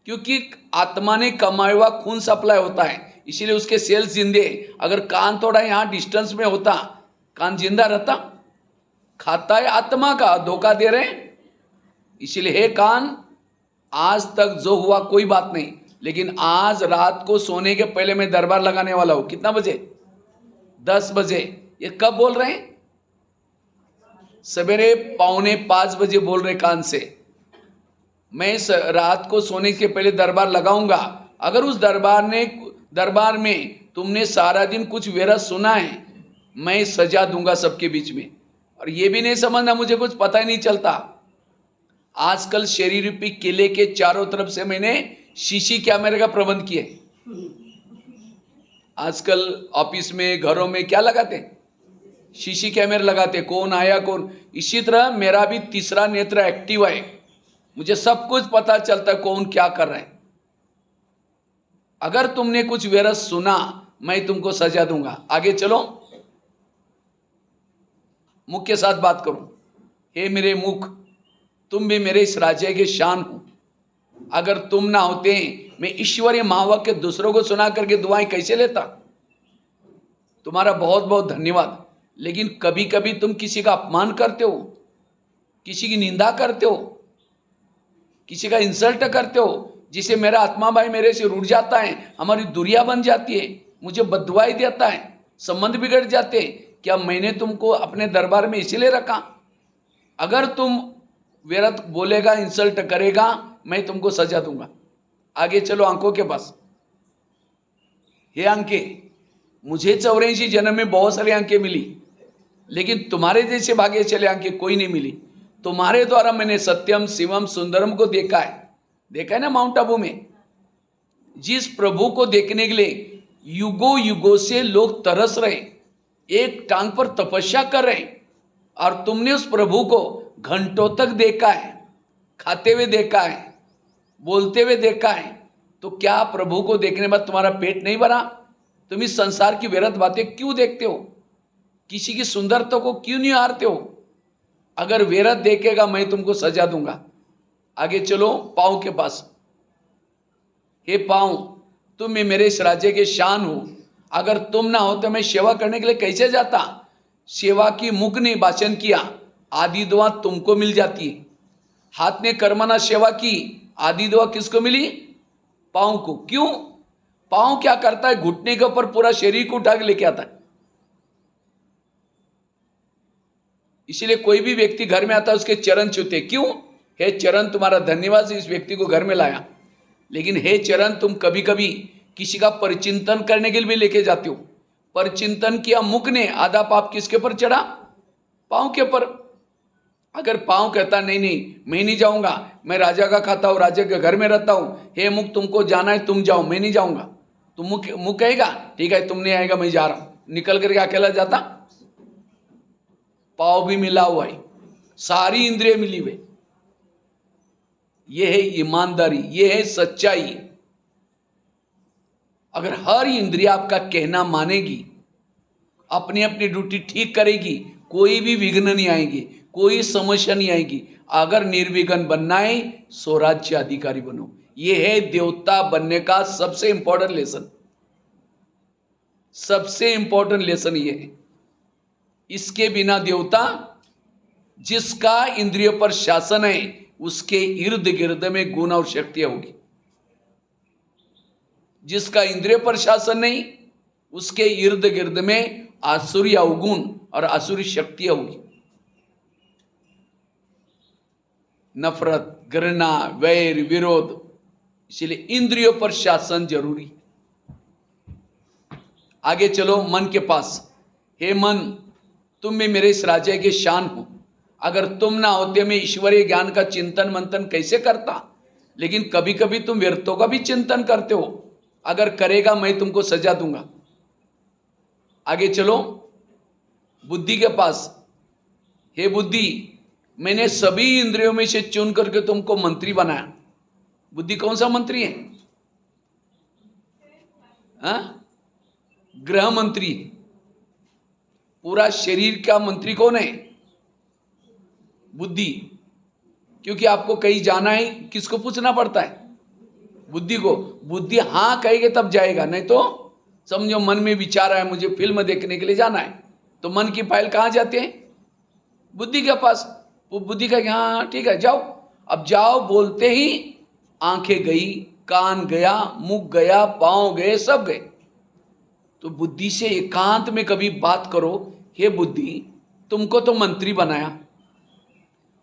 Speaker 1: क्योंकि आत्मा ने कमाया हुआ खून सप्लाई होता है, इसीलिए उसके सेल्स जिंदे। अगर कान थोड़ा यहाँ डिस्टेंस में होता, कान जिंदा रहता? खाता है आत्मा का, धोखा दे रहे हैं। इसीलिए हे कान, आज तक जो हुआ कोई बात नहीं, लेकिन आज रात को सोने के पहले मैं दरबार लगाने वाला हूं। कितना बजे? 10 बजे। ये कब बोल रहे हैं? सवेरे 4:45 बजे बोल रहे कान से। मैं रात को सोने के पहले दरबार लगाऊंगा। अगर उस दरबार में तुमने सारा दिन कुछ विरह सुना है, मैं सजा दूंगा सबके बीच में। और ये भी नहीं समझना मुझे कुछ पता ही नहीं चलता। आजकल शरीर रूपी किले के चारों तरफ से मैंने शीशी कैमरे का प्रबंध किया है। आजकल ऑफिस में, घरों में क्या लगाते हैं? सीसी कैमरे लगाते, कौन आया कौन। इसी तरह मेरा भी तीसरा नेत्र एक्टिव है, मुझे सब कुछ पता चलता है कौन क्या कर रहा है। अगर तुमने कुछ व्यर्थ सुना, मैं तुमको सजा दूंगा। आगे चलो, मुख के साथ बात करूं। हे मेरे मुख, तुम भी मेरे इस राज्य के शान हो। अगर तुम ना होते, मैं ईश्वरीय महावाक्य दूसरों को सुना करके दुआएं कैसे लेता। तुम्हारा बहुत बहुत धन्यवाद। लेकिन कभी कभी तुम किसी का अपमान करते हो, किसी की निंदा करते हो, किसी का इंसल्ट करते हो, जिसे मेरा आत्मा भाई मेरे से रूठ जाता है, हमारी दूरियां बन जाती है, मुझे बददुआई देता है, संबंध बिगड़ जाते हैं। क्या मैंने तुमको अपने दरबार में इसीलिए रखा? अगर तुम व्यर्थ बोलेगा, इंसल्ट करेगा, मैं तुमको सजा दूंगा। आगे चलो आंखों के पास। ये आंखें, मुझे 84 जन्म में बहुत सारी आंखें मिली, लेकिन तुम्हारे जैसे भाग्य चले आंखें कोई नहीं मिली। तुम्हारे द्वारा मैंने सत्यम शिवम सुंदरम को देखा है ना माउंट आबू में। जिस प्रभु को देखने के लिए युगों युगों से लोग तरस रहे, एक टांग पर तपस्या कर रहे, और तुमने उस प्रभु को घंटों तक देखा है, खाते हुए देखा है, बोलते हुए देखा है। तो क्या प्रभु को देखने के बाद तुम्हारा पेट नहीं भरा? तुम इस संसार की व्यर्थ बातें क्यों देखते हो? किसी की सुंदरता को क्यों नहीं हारते हो? अगर व्यर्थ देखेगा, मैं तुमको सजा दूंगा। आगे चलो पाँव के पास। हे पाँव, तुम मेरे इस राज्य के शान हो। अगर तुम ना हो तो मैं सेवा करने के लिए कैसे जाता? सेवा की मुख ने भाषण किया, आदि दुआ तुमको मिल जाती है। हाथ ने कर्मना सेवा की, आदि दुआ किसको मिली? पाँव को। क्यों? पाँव क्या करता है? घुटने के ऊपर पूरा शरीर को उठा के लेके आता है। इसलिए कोई भी व्यक्ति घर में आता है, उसके चरण छूते। क्यों? हे चरण, तुम्हारा धन्यवाद इस व्यक्ति को घर में लाया। लेकिन हे चरण, तुम कभी कभी किसी का परिचिंतन करने के लिए भी लेके जाते हो। परिचिंतन किया मुख ने, आधा पाप किसके पर चढ़ा? पाँव के ऊपर। अगर पाँव कहता नहीं नहीं मैं नहीं जाऊंगा, मैं राजा का खाता हूँ, राजा के घर में रहता हूँ, हे मुख तुमको जाना है तुम जाओ, मैं नहीं जाऊंगा, तो मुख कहेगा ठीक है तुम नहीं आएगा, मैं जा रहा हूँ, निकल करके अकेला जाता? पाँव भी मिला हुआ है, सारी इंद्रिय मिली हुई। ये है ईमानदारी, ये है सच्चाई। अगर हर इंद्रिया आपका कहना मानेगी, अपनी अपनी ड्यूटी ठीक करेगी, कोई भी विघ्न नहीं आएगी, कोई समस्या नहीं आएगी। अगर निर्विघ्न बनना है, स्वराज्य अधिकारी बनो। यह है देवता बनने का सबसे इंपॉर्टेंट लेसन। सबसे इंपॉर्टेंट लेसन ये है। इसके बिना देवता, जिसका इंद्रियों पर शासन है, उसके इर्द गिर्द में गुण और शक्तियां होगी। जिसका इंद्रिय पर शासन नहीं, उसके इर्द गिर्द में आसुरी अवगुण और आसुरी शक्तियां होगी। नफरत, घृणा, वैर, विरोध। इसलिए इंद्रियों पर शासन जरूरी। आगे चलो मन के पास। हे मन, तुम भी मेरे इस राज्य के शान हो। अगर तुम ना होते, मैं ईश्वरीय ज्ञान का चिंतन मंथन कैसे करता? लेकिन कभी कभी तुम व्यर्थों का भी चिंतन करते हो। अगर करेगा, मैं तुमको सजा दूंगा। आगे चलो बुद्धि के पास। हे बुद्धि, मैंने सभी इंद्रियों में से चुन करके तुमको मंत्री बनाया। बुद्धि कौन सा मंत्री है? गृह मंत्री। पूरा शरीर का मंत्री कौन है? बुद्धि। क्योंकि आपको कहीं जाना है, किसको पूछना पड़ता है? बुद्धि को। बुद्धि हाँ कहेगा तब जाएगा, नहीं तो समझो मन में विचार है मुझे फिल्म देखने के लिए जाना है, तो मन की फाइल कहाँ जाते हैं? बुद्धि के पास। वो बुद्धि का हाँ ठीक है जाओ। अब जाओ बोलते ही आंखें गई, कान गया, मुख गया, पांव गए, सब गए। तो बुद्धि से एकांत में कभी बात करो। हे बुद्धि, तुमको तो मंत्री बनाया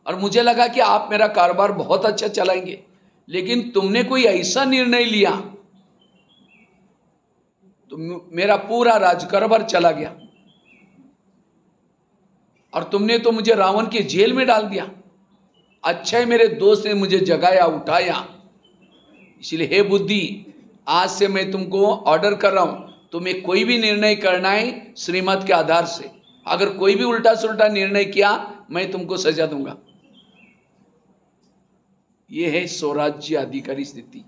Speaker 1: और मुझे लगा कि आप मेरा कारोबार बहुत अच्छा चलाएंगे, लेकिन तुमने कोई ऐसा निर्णय लिया तो मेरा पूरा राजकारोबार चला गया, और तुमने तो मुझे रावण के जेल में डाल दिया। अच्छा है मेरे दोस्त ने मुझे जगाया, उठाया। इसलिए हे बुद्धि, आज से मैं तुमको ऑर्डर कर रहा हूं, तुम्हें कोई भी निर्णय करना है श्रीमत के आधार से। अगर कोई भी उल्टा सुल्टा निर्णय किया मैं तुमको सजा दूंगा। ये है स्वराज्य अधिकारी स्थिति।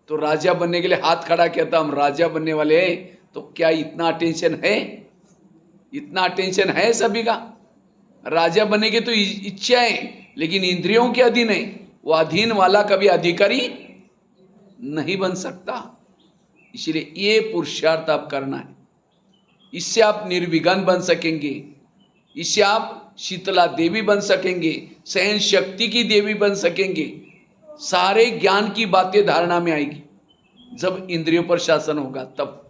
Speaker 1: तो राजा बनने के लिए हाथ खड़ा किया था, हम राजा बनने वाले हैं। तो क्या इतना अटेंशन है? इतना अटेंशन है सभी का? राजा बनने की तो इच्छा है, लेकिन इंद्रियों के अधीन है। वो अधीन वाला कभी अधिकारी नहीं बन सकता। इसलिए ये पुरुषार्थ आप करना है। इससे आप निर्विघ्न बन सकेंगे, इससे आप शीतला देवी बन सकेंगे, सहन शक्ति की देवी बन सकेंगे। सारे ज्ञान की बातें धारणा में आएगी जब इंद्रियों पर शासन होगा तब।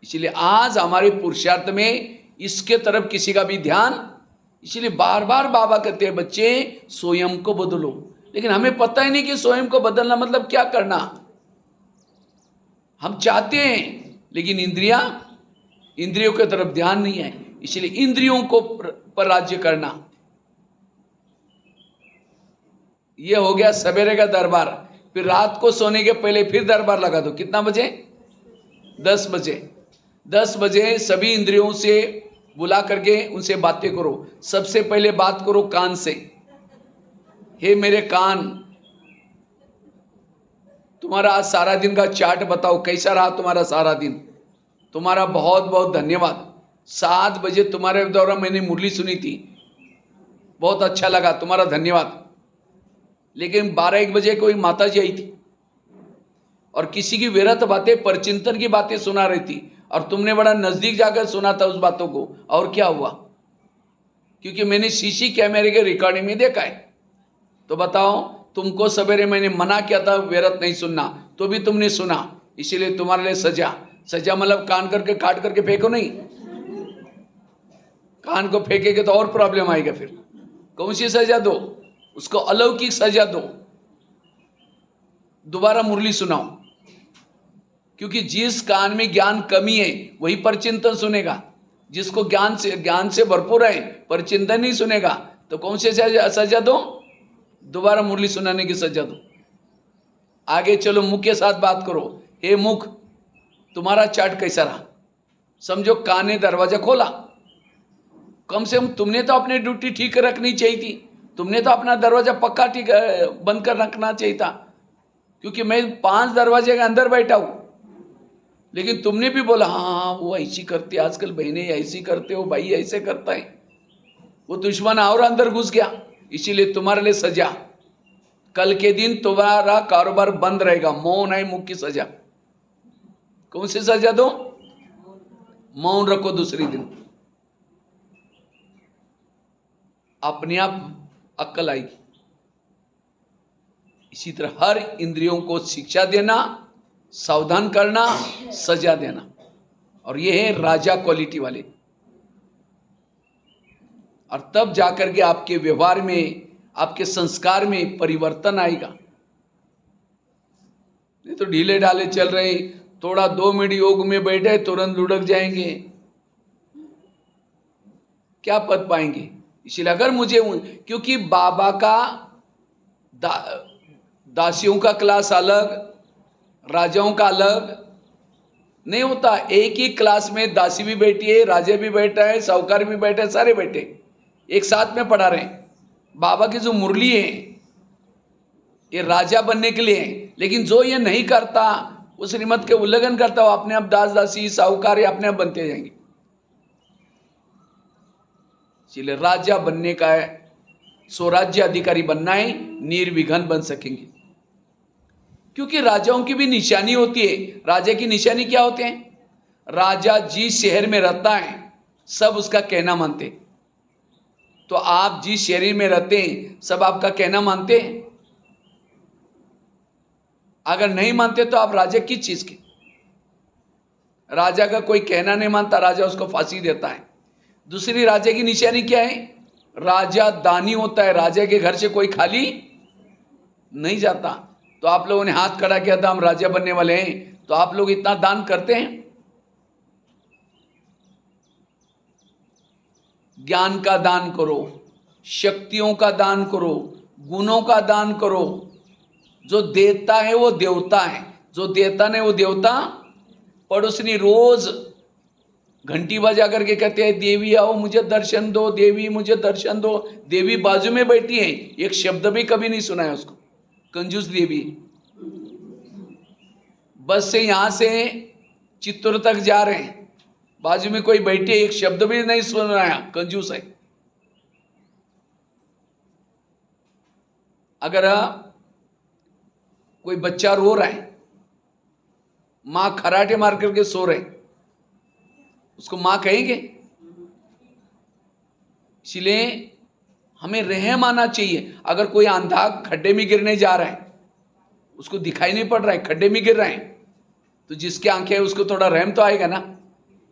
Speaker 1: इसलिए आज हमारे पुरुषार्थ में इसके तरफ किसी का भी ध्यान, इसलिए बार बार बाबा कहते हैं बच्चे स्वयं को बदलो। लेकिन हमें पता ही नहीं कि स्वयं को बदलना मतलब क्या करना। हम चाहते हैं लेकिन इंद्रियों की तरफ ध्यान नहीं है। इसलिए इंद्रियों को पर राज्य करना, यह हो गया सवेरे का दरबार। फिर रात को सोने के पहले फिर दरबार लगा दो। कितना बजे? 10 बजे। 10 बजे सभी इंद्रियों से बुला करके उनसे बातें करो। सबसे पहले बात करो कान से। हे मेरे कान, तुम्हारा आज सारा दिन का चार्ट बताओ, कैसा रहा तुम्हारा सारा दिन? तुम्हारा बहुत बहुत धन्यवाद। 7 बजे तुम्हारे द्वारा मैंने मुरली सुनी थी, बहुत अच्छा लगा, तुम्हारा धन्यवाद। लेकिन 12-1 बजे कोई माता जी आई थी और किसी की व्यर्थ बातें, परचिंतन की बातें सुना रही थी, और तुमने बड़ा नजदीक जाकर सुना था उस बातों को। और क्या हुआ? क्योंकि मैंने सीसी कैमरे के रिकॉर्डिंग में देखा है। तो बताओ, तुमको सवेरे मैंने मना किया था व्यर्थ नहीं सुनना, तो भी तुमने सुना, इसीलिए तुम्हारे लिए सजा। सजा मतलब कान करके काट करके फेंको नहीं। कान को फेंकेगे तो और प्रॉब्लम आएगा। फिर कौन सी सजा दो? उसको अलौकिक सजा दो, दोबारा मुरली सुनाओ। क्योंकि जिस कान में ज्ञान कमी है वही परचिंतन सुनेगा। जिसको ज्ञान से भरपूर है परचिंतन नहीं सुनेगा, तो कौन से सजा दो? दोबारा मुरली सुनाने की सजा दो। आगे चलो, मुख के साथ बात करो। हे मुख, तुम्हारा चार्ट कैसा रहा? समझो कान ने दरवाजा खोला, कम से कम तुमने तो अपनी ड्यूटी ठीक रखनी चाहिए थी। तुमने तो अपना दरवाजा पक्का ठीक बंद कर रखना चाहिए था। क्योंकि मैं 5 दरवाजे के अंदर बैठा हूं, लेकिन तुमने भी बोला हाँ वो ऐसी करती, आजकल बहनें ऐसी करते हो, भाई ऐसे करता है। वो दुश्मन और अंदर घुस गया, इसीलिए तुम्हारे लिए सजा। कल के दिन तुम्हारा कारोबार बंद रहेगा। मौन है मुख की सजा। कौन सी सजा दो? मौन रखो दूसरी दिन, अपने आप अक्ल आएगी। इसी तरह हर इंद्रियों को शिक्षा देना, सावधान करना, सजा देना, और ये है राजा क्वालिटी वाले। और तब जाकर के आपके व्यवहार में, आपके संस्कार में परिवर्तन आएगा। नहीं तो ढीले ढाले चल रहे, थोड़ा 2 मिनट योग में बैठे तुरंत लुढ़क जाएंगे, क्या पद पाएंगे? इसलिए अगर मुझे, क्योंकि बाबा का दासियों का क्लास अलग, राजाओं का अलग नहीं होता। एक ही क्लास में दासी भी बैठी है, राजा भी बैठा है, साहूकार भी बैठे हैं, सारे बैठे एक साथ में पढ़ा रहे हैं। बाबा की जो मुरली है ये राजा बनने के लिए है, लेकिन जो ये नहीं करता, उस श्रीमत के उल्लंघन करता, वो अपने आप दास दासी साहूकार अपने आप बनते जाएंगे। इसलिए राजा बनने का है, स्वराज्य अधिकारी बनना है, निर्विघ्न बन सकेंगे। क्योंकि राजाओं की भी निशानी होती है। राजा की निशानी क्या होते हैं? राजा जिस शहर में रहता है सब उसका कहना मानते हैं। तो आप जिस शहर में रहते हैं सब आपका कहना मानते हैं? अगर नहीं मानते तो आप राजा किस चीज के? राजा का कोई कहना नहीं मानता, राजा उसको फांसी देता है। दूसरी राजा की निशानी क्या है? राजा दानी होता है, राजा के घर से कोई खाली नहीं जाता। तो आप लोगों ने हाथ खड़ा किया था हम राजा बनने वाले हैं, तो आप लोग इतना दान करते हैं? ज्ञान का दान करो, शक्तियों का दान करो, गुणों का दान करो। जो देता है वो देवता है, जो देता नहीं वो देवता। पड़ोसनी रोज घंटी बजा करके कहते हैं देवी आओ मुझे दर्शन दो, देवी मुझे दर्शन दो। देवी बाजू में बैठी है, एक शब्द भी कभी नहीं सुना है उसको। कंजूस देवी। बस से यहां से चित्तौड़ तक जा रहे हैं, बाजू में कोई बैठे, एक शब्द भी नहीं सुन रहा है, कंजूस है। अगर कोई बच्चा रो रहा है, मां खराटे मार करके सो रहे, उसको मां कहेंगे? इसलिए हमें रहम आना चाहिए। अगर कोई अंधा खड्डे में गिरने जा रहा है, उसको दिखाई नहीं पड़ रहा है, खड्डे में गिर रहा है, तो जिसके आंखें है उसको थोड़ा रहम तो आएगा ना।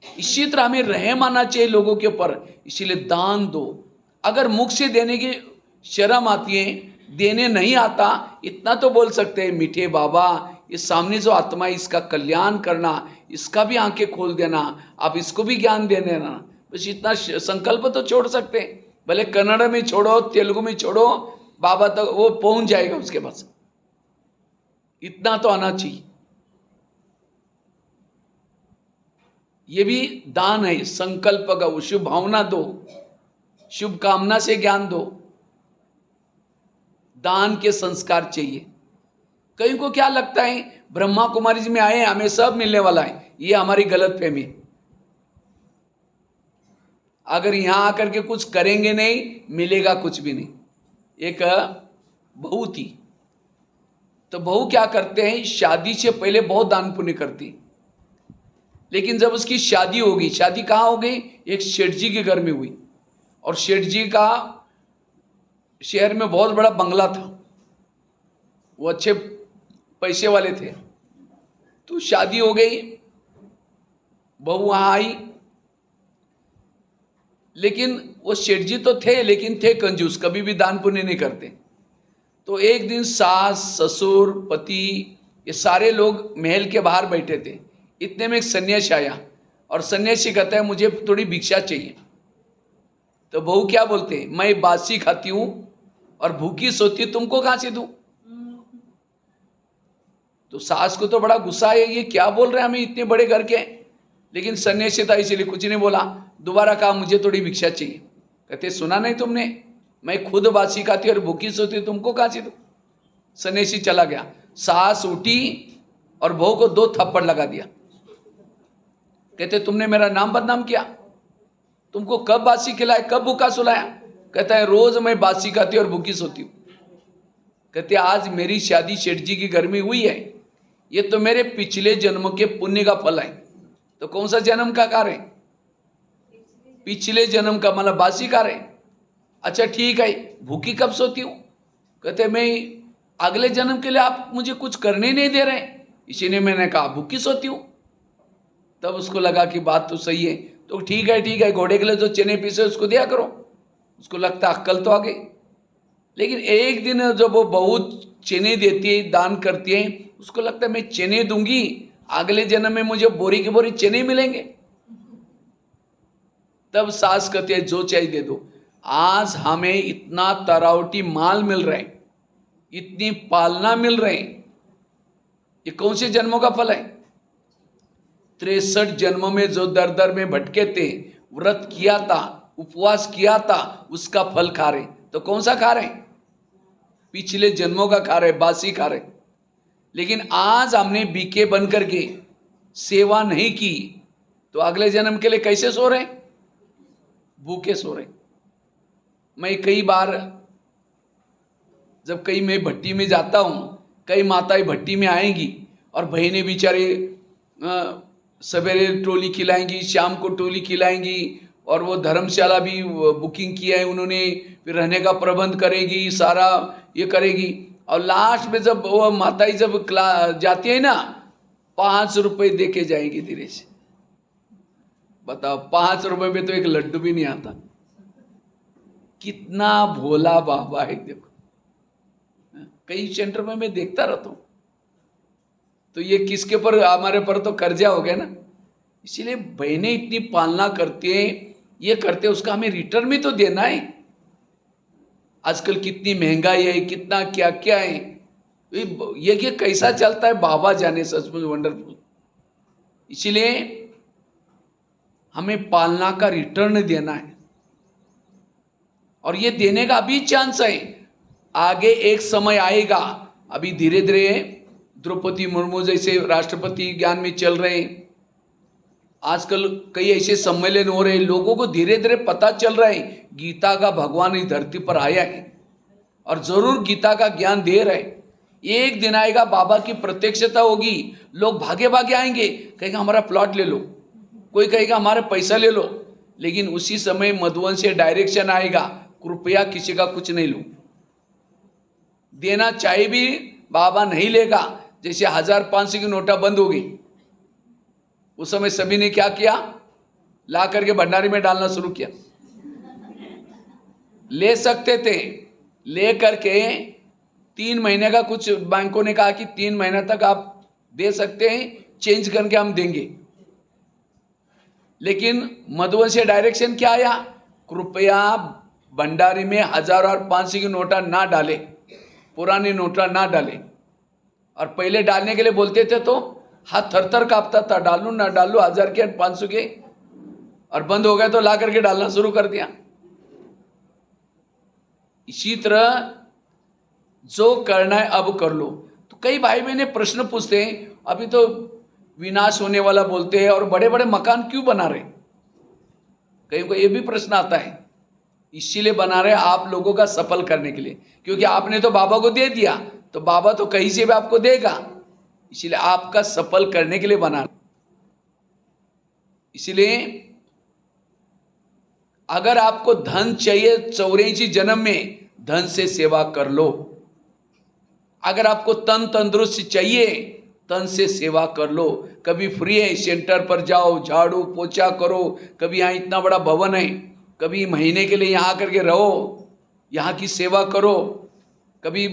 Speaker 1: इसी तरह हमें रहम आना चाहिए लोगों के ऊपर। इसीलिए दान दो। अगर मुख से देने की शर्म आती है, देने नहीं आता, इतना तो बोल सकते हैं, मीठे बाबा ये सामने जो आत्मा है इसका कल्याण करना, इसका भी आंखें खोल देना, आप इसको भी ज्ञान दे देना। बस इतना संकल्प तो छोड़ सकते हैं। भले कन्नड़ में छोड़ो, तेलुगु में छोड़ो, बाबा तक वो पहुंच जाएगा उसके पास। इतना तो आना चाहिए। ये भी दान है, संकल्प का शुभ भावना दो, शुभ कामना से ज्ञान दो। दान के संस्कार चाहिए। कई को क्या लगता है ब्रह्मा कुमारी जी में आए हमें सब मिलने वाला है, ये हमारी गलत फहमी। अगर यहां आकर के कुछ करेंगे नहीं, मिलेगा कुछ भी नहीं। एक बहू थी, तो बहू क्या करते हैं, शादी से पहले बहुत दान पुण्य करती, लेकिन जब उसकी शादी हो गई, शादी कहाँ हो गई, एक सेठ जी के घर में हुई, और सेठ जी का शहर में बहुत बड़ा बंगला था, वो अच्छे पैसे वाले थे। तो शादी हो गई, बहू वहां आई, लेकिन वो सेठ जी तो थे, लेकिन थे कंजूस, कभी भी दान पुण्य नहीं करते। तो एक दिन सास ससुर पति ये सारे लोग महल के बाहर बैठे थे। इतने में एक सन्यासी आया, और सन्यासी कहता है मुझे थोड़ी भिक्षा चाहिए। तो बहू क्या बोलते हैं, मैं बासी खाती हूं और भूखी सोती, तुमको कहां से दूं? तो सास को तो बड़ा गुस्सा है, ये क्या बोल रहे हैं, हमें इतने बड़े घर के। लेकिन सन्यासी था इसलिए कुछ नहीं बोला। दोबारा कहा मुझे थोड़ी भिक्षा चाहिए। कहते सुना नहीं तुमने, मैं खुद बासी खाती और भूखी सोती, तुमको कहां से दूं? सन्यासी चला गया। सास उठी और बहू को 2 थप्पड़ लगा दिया। कहते तुमने मेरा नाम बदनाम किया, तुमको कब बासी खिलाया, कब भूखा सुलाया? कहता है रोज मैं बासी खाती और भूखी सोती हूं। कहते आज मेरी शादी सेठ जी के घर में हुई है, ये तो मेरे पिछले जन्म के पुण्य का फल है। तो कौन सा जन्म का कार्य है? पिछले जन्म का, मतलब बासी कार्य है। अच्छा ठीक है, भूखी कब सोती हूं? कहते मैं अगले जन्म के लिए आप मुझे कुछ करने नहीं दे रहे, इसीलिए मैंने कहा भूखी सोती हूं। तब उसको लगा कि बात तो सही है, तो ठीक है, घोड़े के लिए जो चने पीसे उसको दिया करो। उसको लगता अक्कल तो आ गई। लेकिन एक दिन जब वो बहुत चने देती है, दान करती है, उसको लगता है मैं चने दूंगी, अगले जन्म में मुझे बोरी की बोरी चने मिलेंगे। तब सास कहती है जो चाहिए दे दो। आज हमें इतना तरावटी माल मिल रहा है, इतनी पालना मिल रहे हैं, ये कौन से जन्मों का फल है? 63 जन्मों में जो दर दर में भटके थे, व्रत किया था, उपवास किया था, उसका फल खा रहे। तो कौन सा खा रहे? पिछले जन्मों का खा रहे, बासी खा रहे। लेकिन आज हमने बीके बन करके सेवा नहीं की, तो अगले जन्म के लिए कैसे सो रहे? भूखे सो रहे। मैं कई बार जब कहीं मैं भट्टी में जाता हूं, कई माताएं भट्टी में आएंगी और बहनें बेचारे सवेरे टोली खिलाएंगी, शाम को टोली खिलाएंगी, और वो धर्मशाला भी बुकिंग किया है उन्होंने, फिर रहने का प्रबंध करेगी, सारा ये करेगी। और लास्ट में जब वो माताई जब जाती है ना, 5 रुपए दे के जाएगी धीरे से। बताओ, 5 रुपए में तो एक लड्डू भी नहीं आता। कितना भोला बाबा है देखो। कई सेंटर में मैं देखता रहता हूं। तो ये किसके पर, हमारे पर तो कर्जा हो गया ना। इसीलिए बहनें इतनी पालना करती हैं, ये करते, उसका हमें रिटर्न भी तो देना है। आजकल कितनी महंगाई है, कितना क्या क्या है, ये कैसा चलता है बाबा जाने, सचमुच वंडरफुल। इसीलिए हमें पालना का रिटर्न देना है, और ये देने का अभी चांस है। आगे एक समय आएगा, अभी धीरे धीरे द्रौपदी मुर्मू जैसे राष्ट्रपति ज्ञान में चल रहे हैं, आजकल कई ऐसे सम्मेलन हो रहे हैं, लोगों को धीरे धीरे पता चल रहा है गीता का भगवान इस धरती पर आया है और जरूर गीता का ज्ञान दे रहे हैं। एक दिन आएगा, बाबा की प्रत्यक्षता होगी, लोग भागे भागे आएंगे, कहेगा हमारा प्लॉट ले लो, कोई कहेगा हमारा पैसा ले लो, लेकिन उसी समय मधुवन से डायरेक्शन आएगा, कृपया किसी का कुछ नहीं लो, देना चाहे भी बाबा नहीं लेगा। जैसे 1500 की नोटा बंद हो गई, उस समय सभी ने क्या किया, ला करके भंडारी में डालना शुरू किया। ले सकते थे, ले करके 3 महीने का, कुछ बैंकों ने कहा कि 3 महीने तक आप दे सकते हैं, चेंज करके हम देंगे। लेकिन मधुवन से डायरेक्शन क्या आया, कृपया भंडारी में 1000 और 500 की नोटा ना डाले, पुरानी नोटा ना डाले। और पहले डालने के लिए बोलते थे तो हाथ थर थर कांपता था, डालूं ना डालूं, 1000 के 500 के, और बंद हो गए तो ला करके डालना शुरू कर दिया। इसी तरह जो करना है अब कर लो। तो कई भाई बहने प्रश्न पूछते हैं, अभी तो विनाश होने वाला बोलते हैं और बड़े बड़े मकान क्यों बना रहे, कहीं को ये भी प्रश्न आता है। इसीलिए बना रहे आप लोगों का सफल करने के लिए, क्योंकि आपने तो बाबा को दे दिया, तो बाबा तो कहीं से भी आपको देगा, इसीलिए आपका सफल करने के लिए बना रहे। इसलिए अगर आपको धन चाहिए 84 जन्म में, धन से सेवा कर लो। अगर आपको तन तंदुरुस्त चाहिए, तन से सेवा कर लो। कभी फ्री है, सेंटर पर जाओ, झाड़ू पोछा करो, कभी यहाँ इतना बड़ा भवन है, कभी महीने के लिए यहाँ करके रहो, यहाँ की सेवा करो। कभी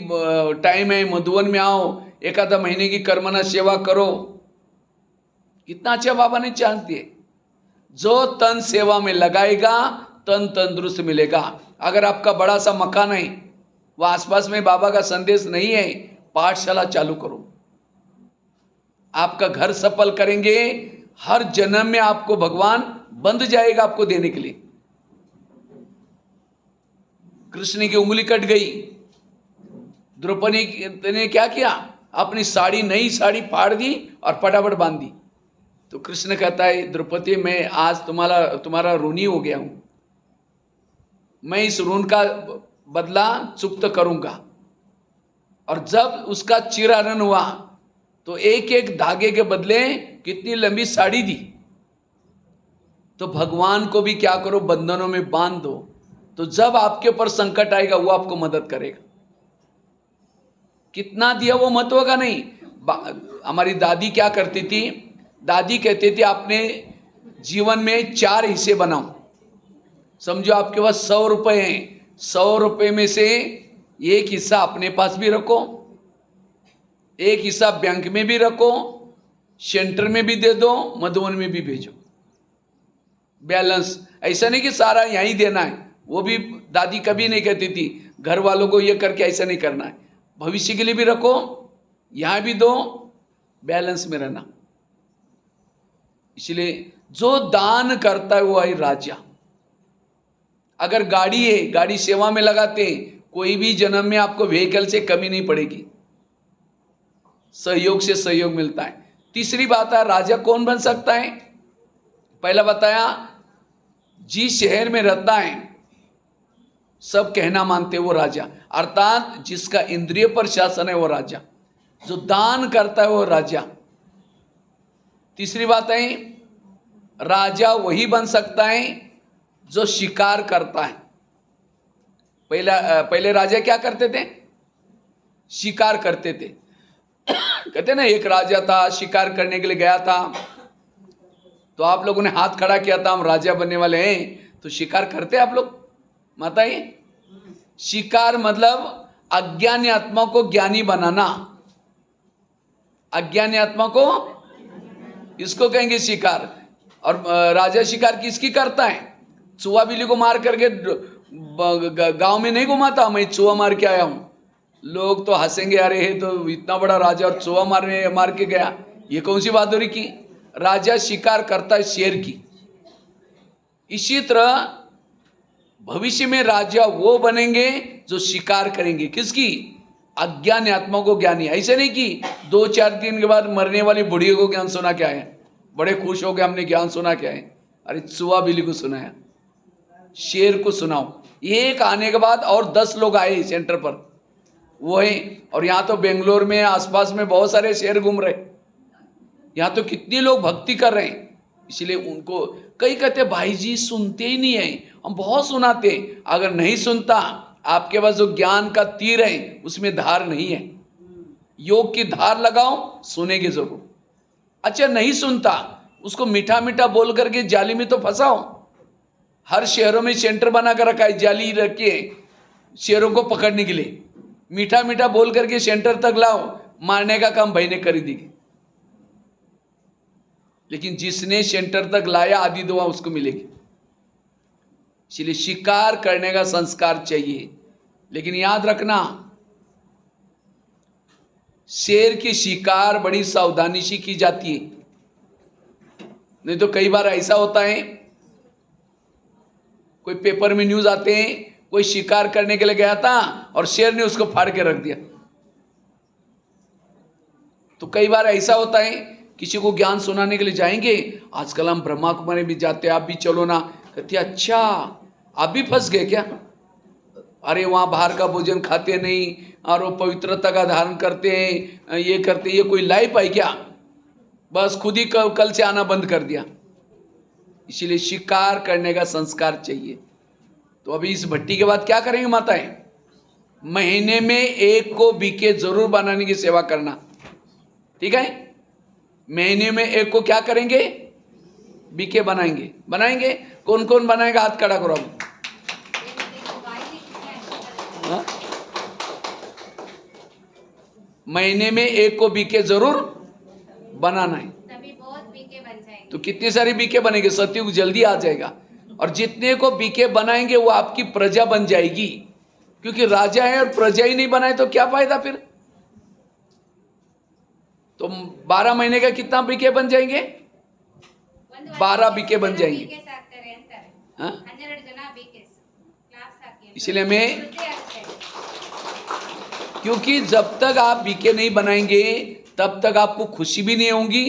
Speaker 1: टाइम है, मधुवन में आओ, एक आधा महीने की कर्मना सेवा करो। कितना अच्छा बाबा ने चांस दिए। जो तन सेवा में लगाएगा, तन तंदुरुस्त मिलेगा। अगर आपका बड़ा सा मकान है, वह आसपास में बाबा का संदेश नहीं है, पाठशाला चालू करो। आपका घर सफल करेंगे, हर जन्म में आपको भगवान बंध जाएगा आपको देने के लिए। कृष्ण की उंगली कट गई, द्रौपदी ने क्या किया, अपनी साड़ी, नई साड़ी फाड़ दी और फटाफट बांध दी। तो कृष्ण कहता है, द्रौपदी मैं आज तुम्हारा ऋणी हो गया हूं, मैं इस ऋण का बदला चुकता करूंगा। और जब उसका चिरहरण हुआ तो एक एक धागे के बदले कितनी लंबी साड़ी दी। तो भगवान को भी क्या करो, बंधनों में बांध दो, तो जब आपके ऊपर संकट आएगा वो आपको मदद करेगा। कितना दिया वो महत्व का नहीं। हमारी दादी क्या करती थी, दादी कहती थी अपने जीवन में 4 हिस्से बनाओ। समझो आपके पास 100 रुपए हैं, 100 रुपए में से एक हिस्सा अपने पास भी रखो, एक हिस्सा बैंक में भी रखो, सेंटर में भी दे दो, मधुवन में भी भेजो, बैलेंस। ऐसा नहीं कि सारा यहीं देना है, वो भी दादी कभी नहीं कहती थी घर वालों को ये करके ऐसा नहीं करना है, भविष्य के लिए भी रखो, यहां भी दो, बैलेंस में रहना। इसलिए जो दान करता है वो है राजा। अगर गाड़ी है, गाड़ी सेवा में लगाते हैं, कोई भी जन्म में आपको व्हीकल से कमी नहीं पड़ेगी, सहयोग से सहयोग मिलता है। तीसरी बात है, राजा कौन बन सकता है। पहला बताया, जिस शहर में रहता है सब कहना मानते वो राजा, अर्थात जिसका इंद्रिय पर शासन है वो राजा, जो दान करता है वो राजा। तीसरी बात है, राजा वही बन सकता है जो शिकार करता है। पहले राजा क्या करते थे, शिकार करते थे। कहते ना, एक राजा था, शिकार करने के लिए गया था, तो आप लोगों ने हाथ खड़ा किया था, हम राजा बनने वाले हैं। तो शिकार करते आप लोग, माता ही। शिकार मतलब अज्ञानी आत्मा को ज्ञानी बनाना, अज्ञानी आत्मा को, इसको कहेंगे शिकार। और राजा शिकार किसकी करता है, चूहा बिल्ली को मार करके गांव में नहीं घुमाता, मैं चूहा मार के आया हूं। लोग तो हंसेंगे, अरे है तो इतना बड़ा राजा और चूहा मार के गया, ये कौन सी बहादुरी की। राजा शिकार करता है शेर की, इसी तरह भविष्य में राजा वो बनेंगे जो शिकार करेंगे, किसकी? अज्ञानी आत्मा को ज्ञानी। ऐसे नहीं कि 2-4 दिन के बाद मरने वाली बुढ़िया को ज्ञान सुना क्या है, बड़े खुश हो गए हमने ज्ञान सुना क्या है। अरे चुहा बिल्ली को सुनाया, शेर को सुनाओ। एक आने के बाद और 10 लोग आए सेंटर पर, वो है। और यहाँ तो बेंगलोर में आसपास में बहुत सारे शेर घूम रहे, यहाँ तो कितने लोग भक्ति कर रहे हैं। इसलिए उनको कई कहते भाई जी सुनते ही नहीं है, हम बहुत सुनाते। अगर नहीं सुनता, आपके पास जो ज्ञान का तीर है उसमें धार नहीं है। योग की धार लगाओ, सुनेंगे जरूर। अच्छा नहीं सुनता, उसको मीठा मीठा बोल करके जाली में तो फंसाओ। हर शहरों में सेंटर बना कर रखा है, जाली रखे शेरों को पकड़ने के लिए। मीठा मीठा बोल करके सेंटर तक लाओ, मारने का काम भाई ने कर दी। लेकिन जिसने सेंटर तक लाया आधी दुआ उसको मिलेगी। इसलिए शिकार करने का संस्कार चाहिए। लेकिन याद रखना, शेर की शिकार बड़ी सावधानी से की जाती है। नहीं तो कई बार ऐसा होता है, कोई पेपर में न्यूज आते हैं, कोई शिकार करने के लिए गया था और शेर ने उसको फाड़ के रख दिया। तो कई बार ऐसा होता है, किसी को ज्ञान सुनाने के लिए जाएंगे, आजकल हम ब्रह्मा कुमारी भी जाते हैं, आप भी चलो ना। कहते अच्छा आप भी फंस गए क्या? अरे वहाँ बाहर का भोजन खाते नहीं और वो पवित्रता का धारण करते हैं, ये करते, ये कोई लाइफ है क्या? बस खुद ही कल से आना बंद कर दिया। इसीलिए शिकार करने का संस्कार चाहिए। तो अभी इस भट्टी के बाद क्या करेंगे माताएं? महीने में एक को बीके जरूर बनाने की सेवा करना, ठीक है? महीने में एक को क्या करेंगे? बीके बनाएंगे। बनाएंगे कौन कौन बनाएगा? हाथ खड़ा करो। महीने में एक को बीके जरूर बनाना है,
Speaker 2: तभी बहुत बीके बन जाएंगे।
Speaker 1: तो कितने सारे बीके बनेंगे? सतयुग जल्दी आ जाएगा। और जितने को बीके बनाएंगे वो आपकी प्रजा बन जाएगी। क्योंकि राजा है और प्रजा ही नहीं बनाए तो क्या फायदा फिर? तो 12 महीने का कितना बीके बन जाएंगे? 12 बीके बन जाएंगे। हाँ? इसलिए मैं, क्योंकि जब तक आप बीके नहीं बनाएंगे तब तक आपको खुशी भी नहीं होगी,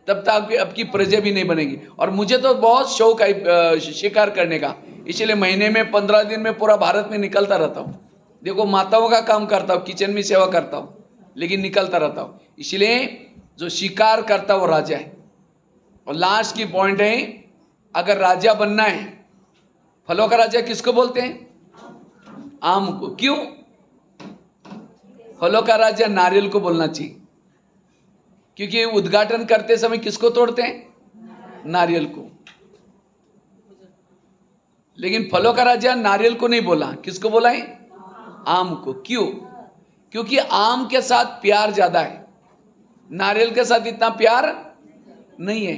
Speaker 1: तब तक आपकी प्रजा भी नहीं बनेगी। और मुझे तो बहुत शौक है शिकार करने का, इसलिए महीने में 15 दिन में पूरा भारत में निकलता रहता हूँ। देखो माताओं का काम करता हूँ, किचन में सेवा करता हूँ, लेकिन निकलता रहता हूँ। इसलिए जो शिकार करता वो राजा है। और लास्ट की पॉइंट है, अगर राजा बनना है, फलों का राजा किसको बोलते हैं? आम को। क्यों? फलों का राजा नारियल को बोलना चाहिए, क्योंकि उद्घाटन करते समय किसको तोड़ते हैं? नारियल को। लेकिन फलों का राजा नारियल को नहीं बोला, किसको बोला है? आम को। क्यों? क्योंकि आम के साथ प्यार ज्यादा है, नारियल के साथ इतना प्यार नहीं है।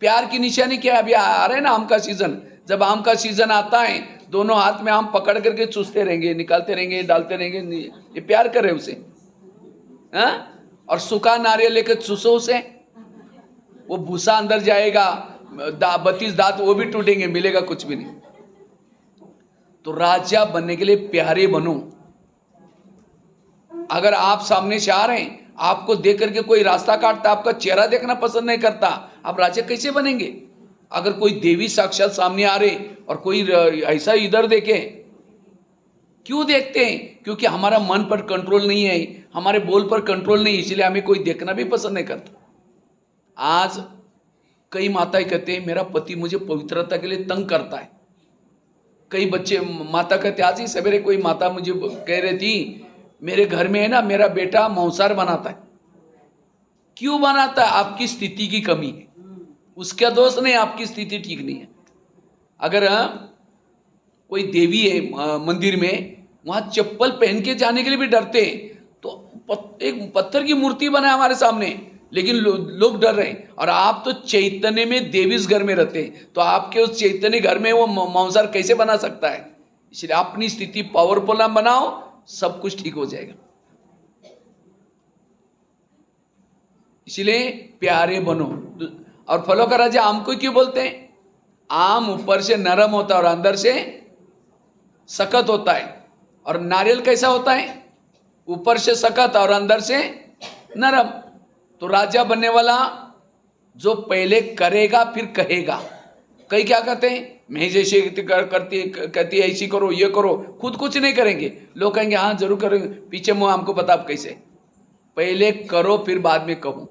Speaker 1: प्यार की निशानी क्या है? अभी आ रहा है ना आम का सीजन। जब आम का सीजन आता है, दोनों हाथ में आम पकड़ करके चूसते रहेंगे, निकालते रहेंगे, डालते रहेंगे, ये प्यार कर रहे उसे। हाँ? और सूखा नारियल लेकर चूसो उसे, वो भूसा अंदर जाएगा, 32 दांत वो भी टूटेंगे, मिलेगा कुछ भी नहीं। तो राजा बनने के लिए प्यारे बनो। अगर आप सामने से आ रहे हैं, आपको देख करके कोई रास्ता काटता, आपका चेहरा देखना पसंद नहीं करता, आप राजा कैसे बनेंगे? अगर कोई देवी साक्षात सामने आ रहे और कोई ऐसा इधर देखे, क्यों देखते हैं? क्योंकि हमारा मन पर कंट्रोल नहीं है, हमारे बोल पर कंट्रोल नहीं, इसलिए हमें कोई देखना भी पसंद नहीं करता। आज कई माताएं कहते हैं मेरा पति मुझे पवित्रता के लिए तंग करता है। कई बच्चे माता कहते, आज ही सवेरे कोई माता मुझे कह रही थी, मेरे घर में है ना मेरा बेटा मांसाहार बनाता है। क्यों बनाता है? आपकी स्थिति की कमी है, उसका दोष नहीं, आपकी स्थिति ठीक नहीं है। अगर कोई देवी है मंदिर में, वहां चप्पल पहन के जाने के लिए भी डरते हैं, तो एक पत्थर की मूर्ति बना है हमारे सामने, लेकिन लोग डर रहे हैं। और आप तो चैतन्य में देवीस घर में रहते हैं, तो आपके उस चैतन्य घर में वो मांसाहार कैसे बना सकता है? इसलिए अपनी स्थिति पावरफुल बनाओ, सब कुछ ठीक हो जाएगा। इसलिए प्यारे बनो। और फलों का राजा आम को क्यों बोलते हैं? आम ऊपर से नरम होता है और अंदर से सख्त होता है। और नारियल कैसा होता है? ऊपर से सख्त और अंदर से नरम। तो राजा बनने वाला जो पहले करेगा फिर कहेगा। कई क्या कहते हैं, मैं जैसे कहती है ऐसी करो ये करो, खुद कुछ नहीं करेंगे। लोग कहेंगे हाँ जरूर करेंगे, पीछे मुंह हमको पता आप कैसे। पहले करो फिर बाद में कहो।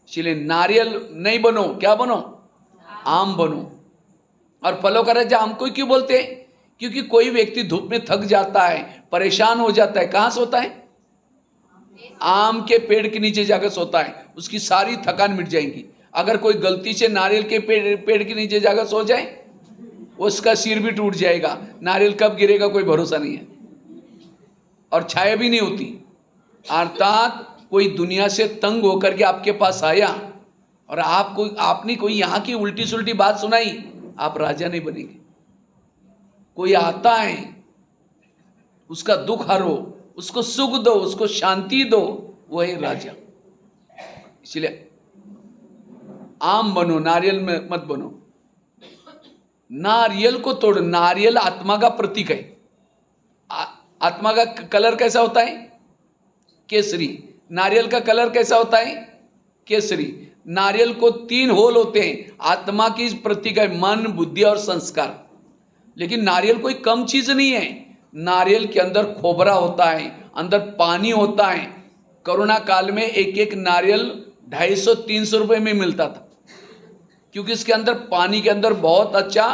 Speaker 1: इसलिए नारियल नहीं बनो, क्या बनो? आम बनो। और फलों का राजा आम को क्यों बोलते हैं? क्योंकि कोई व्यक्ति धूप में थक जाता है, परेशान हो जाता है, कहाँ सोता है? आम के पेड़ के नीचे जाकर सोता है, उसकी सारी थकान मिट जाएगी। अगर कोई गलती से नारियल के पेड़ के नीचे जाकर सो जाए, उसका सिर भी टूट जाएगा। नारियल कब गिरेगा कोई भरोसा नहीं है, और छाया भी नहीं होती। अर्थात कोई दुनिया से तंग होकर के आपके पास आया और आपने कोई यहाँ की उल्टी सुल्टी बात सुनाई, आप राजा नहीं बनेंगे। कोई आता है, उसका दुख हरो, उसको सुख दो, उसको शांति दो, वो है राजा। इसलिए आम बनो, नारियल में मत बनो। नारियल को तोड़ो। नारियल आत्मा का प्रतीक है। आत्मा का कलर कैसा होता है? केसरी। नारियल का कलर कैसा होता है? केसरी। नारियल को 3 होल होते हैं। आत्मा की प्रतीक है मन, बुद्धि और संस्कार। लेकिन नारियल कोई कम चीज नहीं है। नारियल के अंदर खोबरा होता है, अंदर पानी होता है। कोरोना काल में एक नारियल 250-300 रुपए में मिलता था, क्योंकि इसके अंदर पानी के अंदर बहुत अच्छा,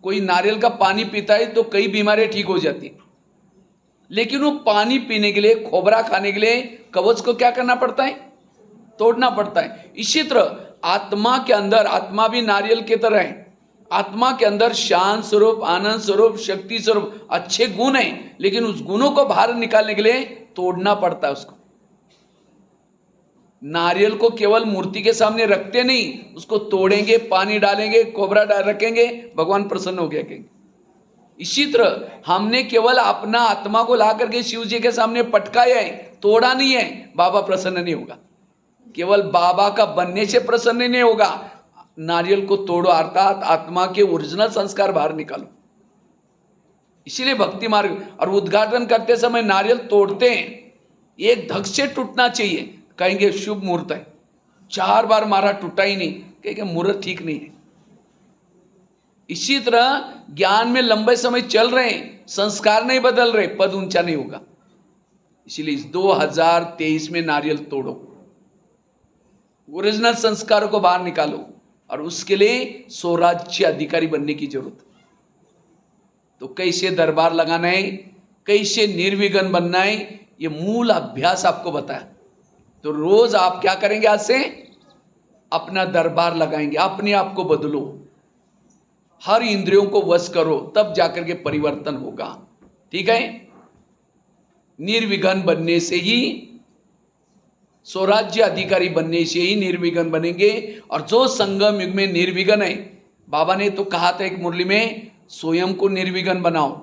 Speaker 1: कोई नारियल का पानी पीता है तो कई बीमारियां ठीक हो जाती। लेकिन वो पानी पीने के लिए, खोबरा खाने के लिए कवच को क्या करना पड़ता है? तोड़ना पड़ता है। इसी तरह आत्मा के अंदर, आत्मा भी नारियल की तरह है। आत्मा के अंदर शांत स्वरूप, आनंद स्वरूप, शक्ति स्वरूप अच्छे गुण हैं, लेकिन उस गुणों को बाहर निकालने के लिए तोड़ना पड़ता है उसको। नारियल को केवल मूर्ति के सामने रखते नहीं, उसको तोड़ेंगे, पानी डालेंगे, कोबरा रखेंगे, भगवान प्रसन्न हो गया कहेंगे। इसी तरह हमने केवल अपना आत्मा को ला करके शिव जी के सामने पटकाया है, तोड़ा नहीं है, बाबा प्रसन्न नहीं होगा। केवल बाबा का बनने से प्रसन्न नहीं होगा। नारियल को तोड़ो, अर्थात आत्मा के ओरिजिनल संस्कार बाहर निकालो। इसीलिए भक्ति मार्ग और उद्घाटन करते समय नारियल तोड़ते हैं, एक धक से टूटना चाहिए। कहेंगे शुभ मुहूर्त है, 4 बार मारा टूटा ही नहीं, कहेंगे मुहूर्त ठीक नहीं है। इसी तरह ज्ञान में लंबे समय चल रहे हैं, संस्कार नहीं बदल रहे, पद ऊंचा नहीं होगा। इसीलिए इस 2023 में नारियल तोड़ो, ओरिजिनल संस्कारों को बाहर निकालो, और उसके लिए स्वराज्य अधिकारी बनने की जरूरत है। तो कैसे दरबार लगाना है, कैसे निर्विघ्न बनना है, ये मूल अभ्यास आपको बताया। तो रोज आप क्या करेंगे? आज से अपना दरबार लगाएंगे, अपने आप को बदलो, हर इंद्रियों को वश करो, तब जाकर के परिवर्तन होगा। ठीक है? निर्विघ्न बनने से ही, स्वराज्य अधिकारी बनने से ही निर्विघ्न बनेंगे। और जो संगम युग में निर्विघ्न है, बाबा ने तो कहा था एक मुरली में, स्वयं को निर्विघ्न बनाओ,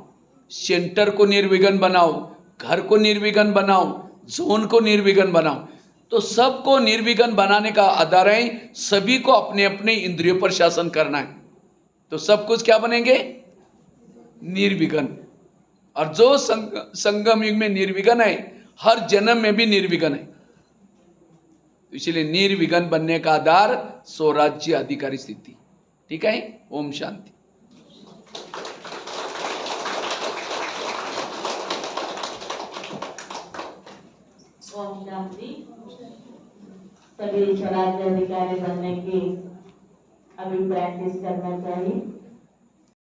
Speaker 1: सेंटर को निर्विघ्न बनाओ, घर को निर्विघ्न बनाओ, जोन को निर्विघ्न बनाओ। तो सबको निर्विघ्न बनाने का आधार है, सभी को अपने अपने इंद्रियों पर शासन करना है। तो सब कुछ क्या बनेंगे? निर्विघ्न। और जो संगम युग में निर्विघ्न है, हर जन्म में भी निर्विघ्न है। इसलिए निर्विघ्न बनने का आधार स्वराज्य अधिकारी स्थिति। ठीक है? ओम शांति।
Speaker 3: ओम शांति। सभी स्वराज्य अधिकारी बनने की अभी प्रैक्टिस करना चाहिए।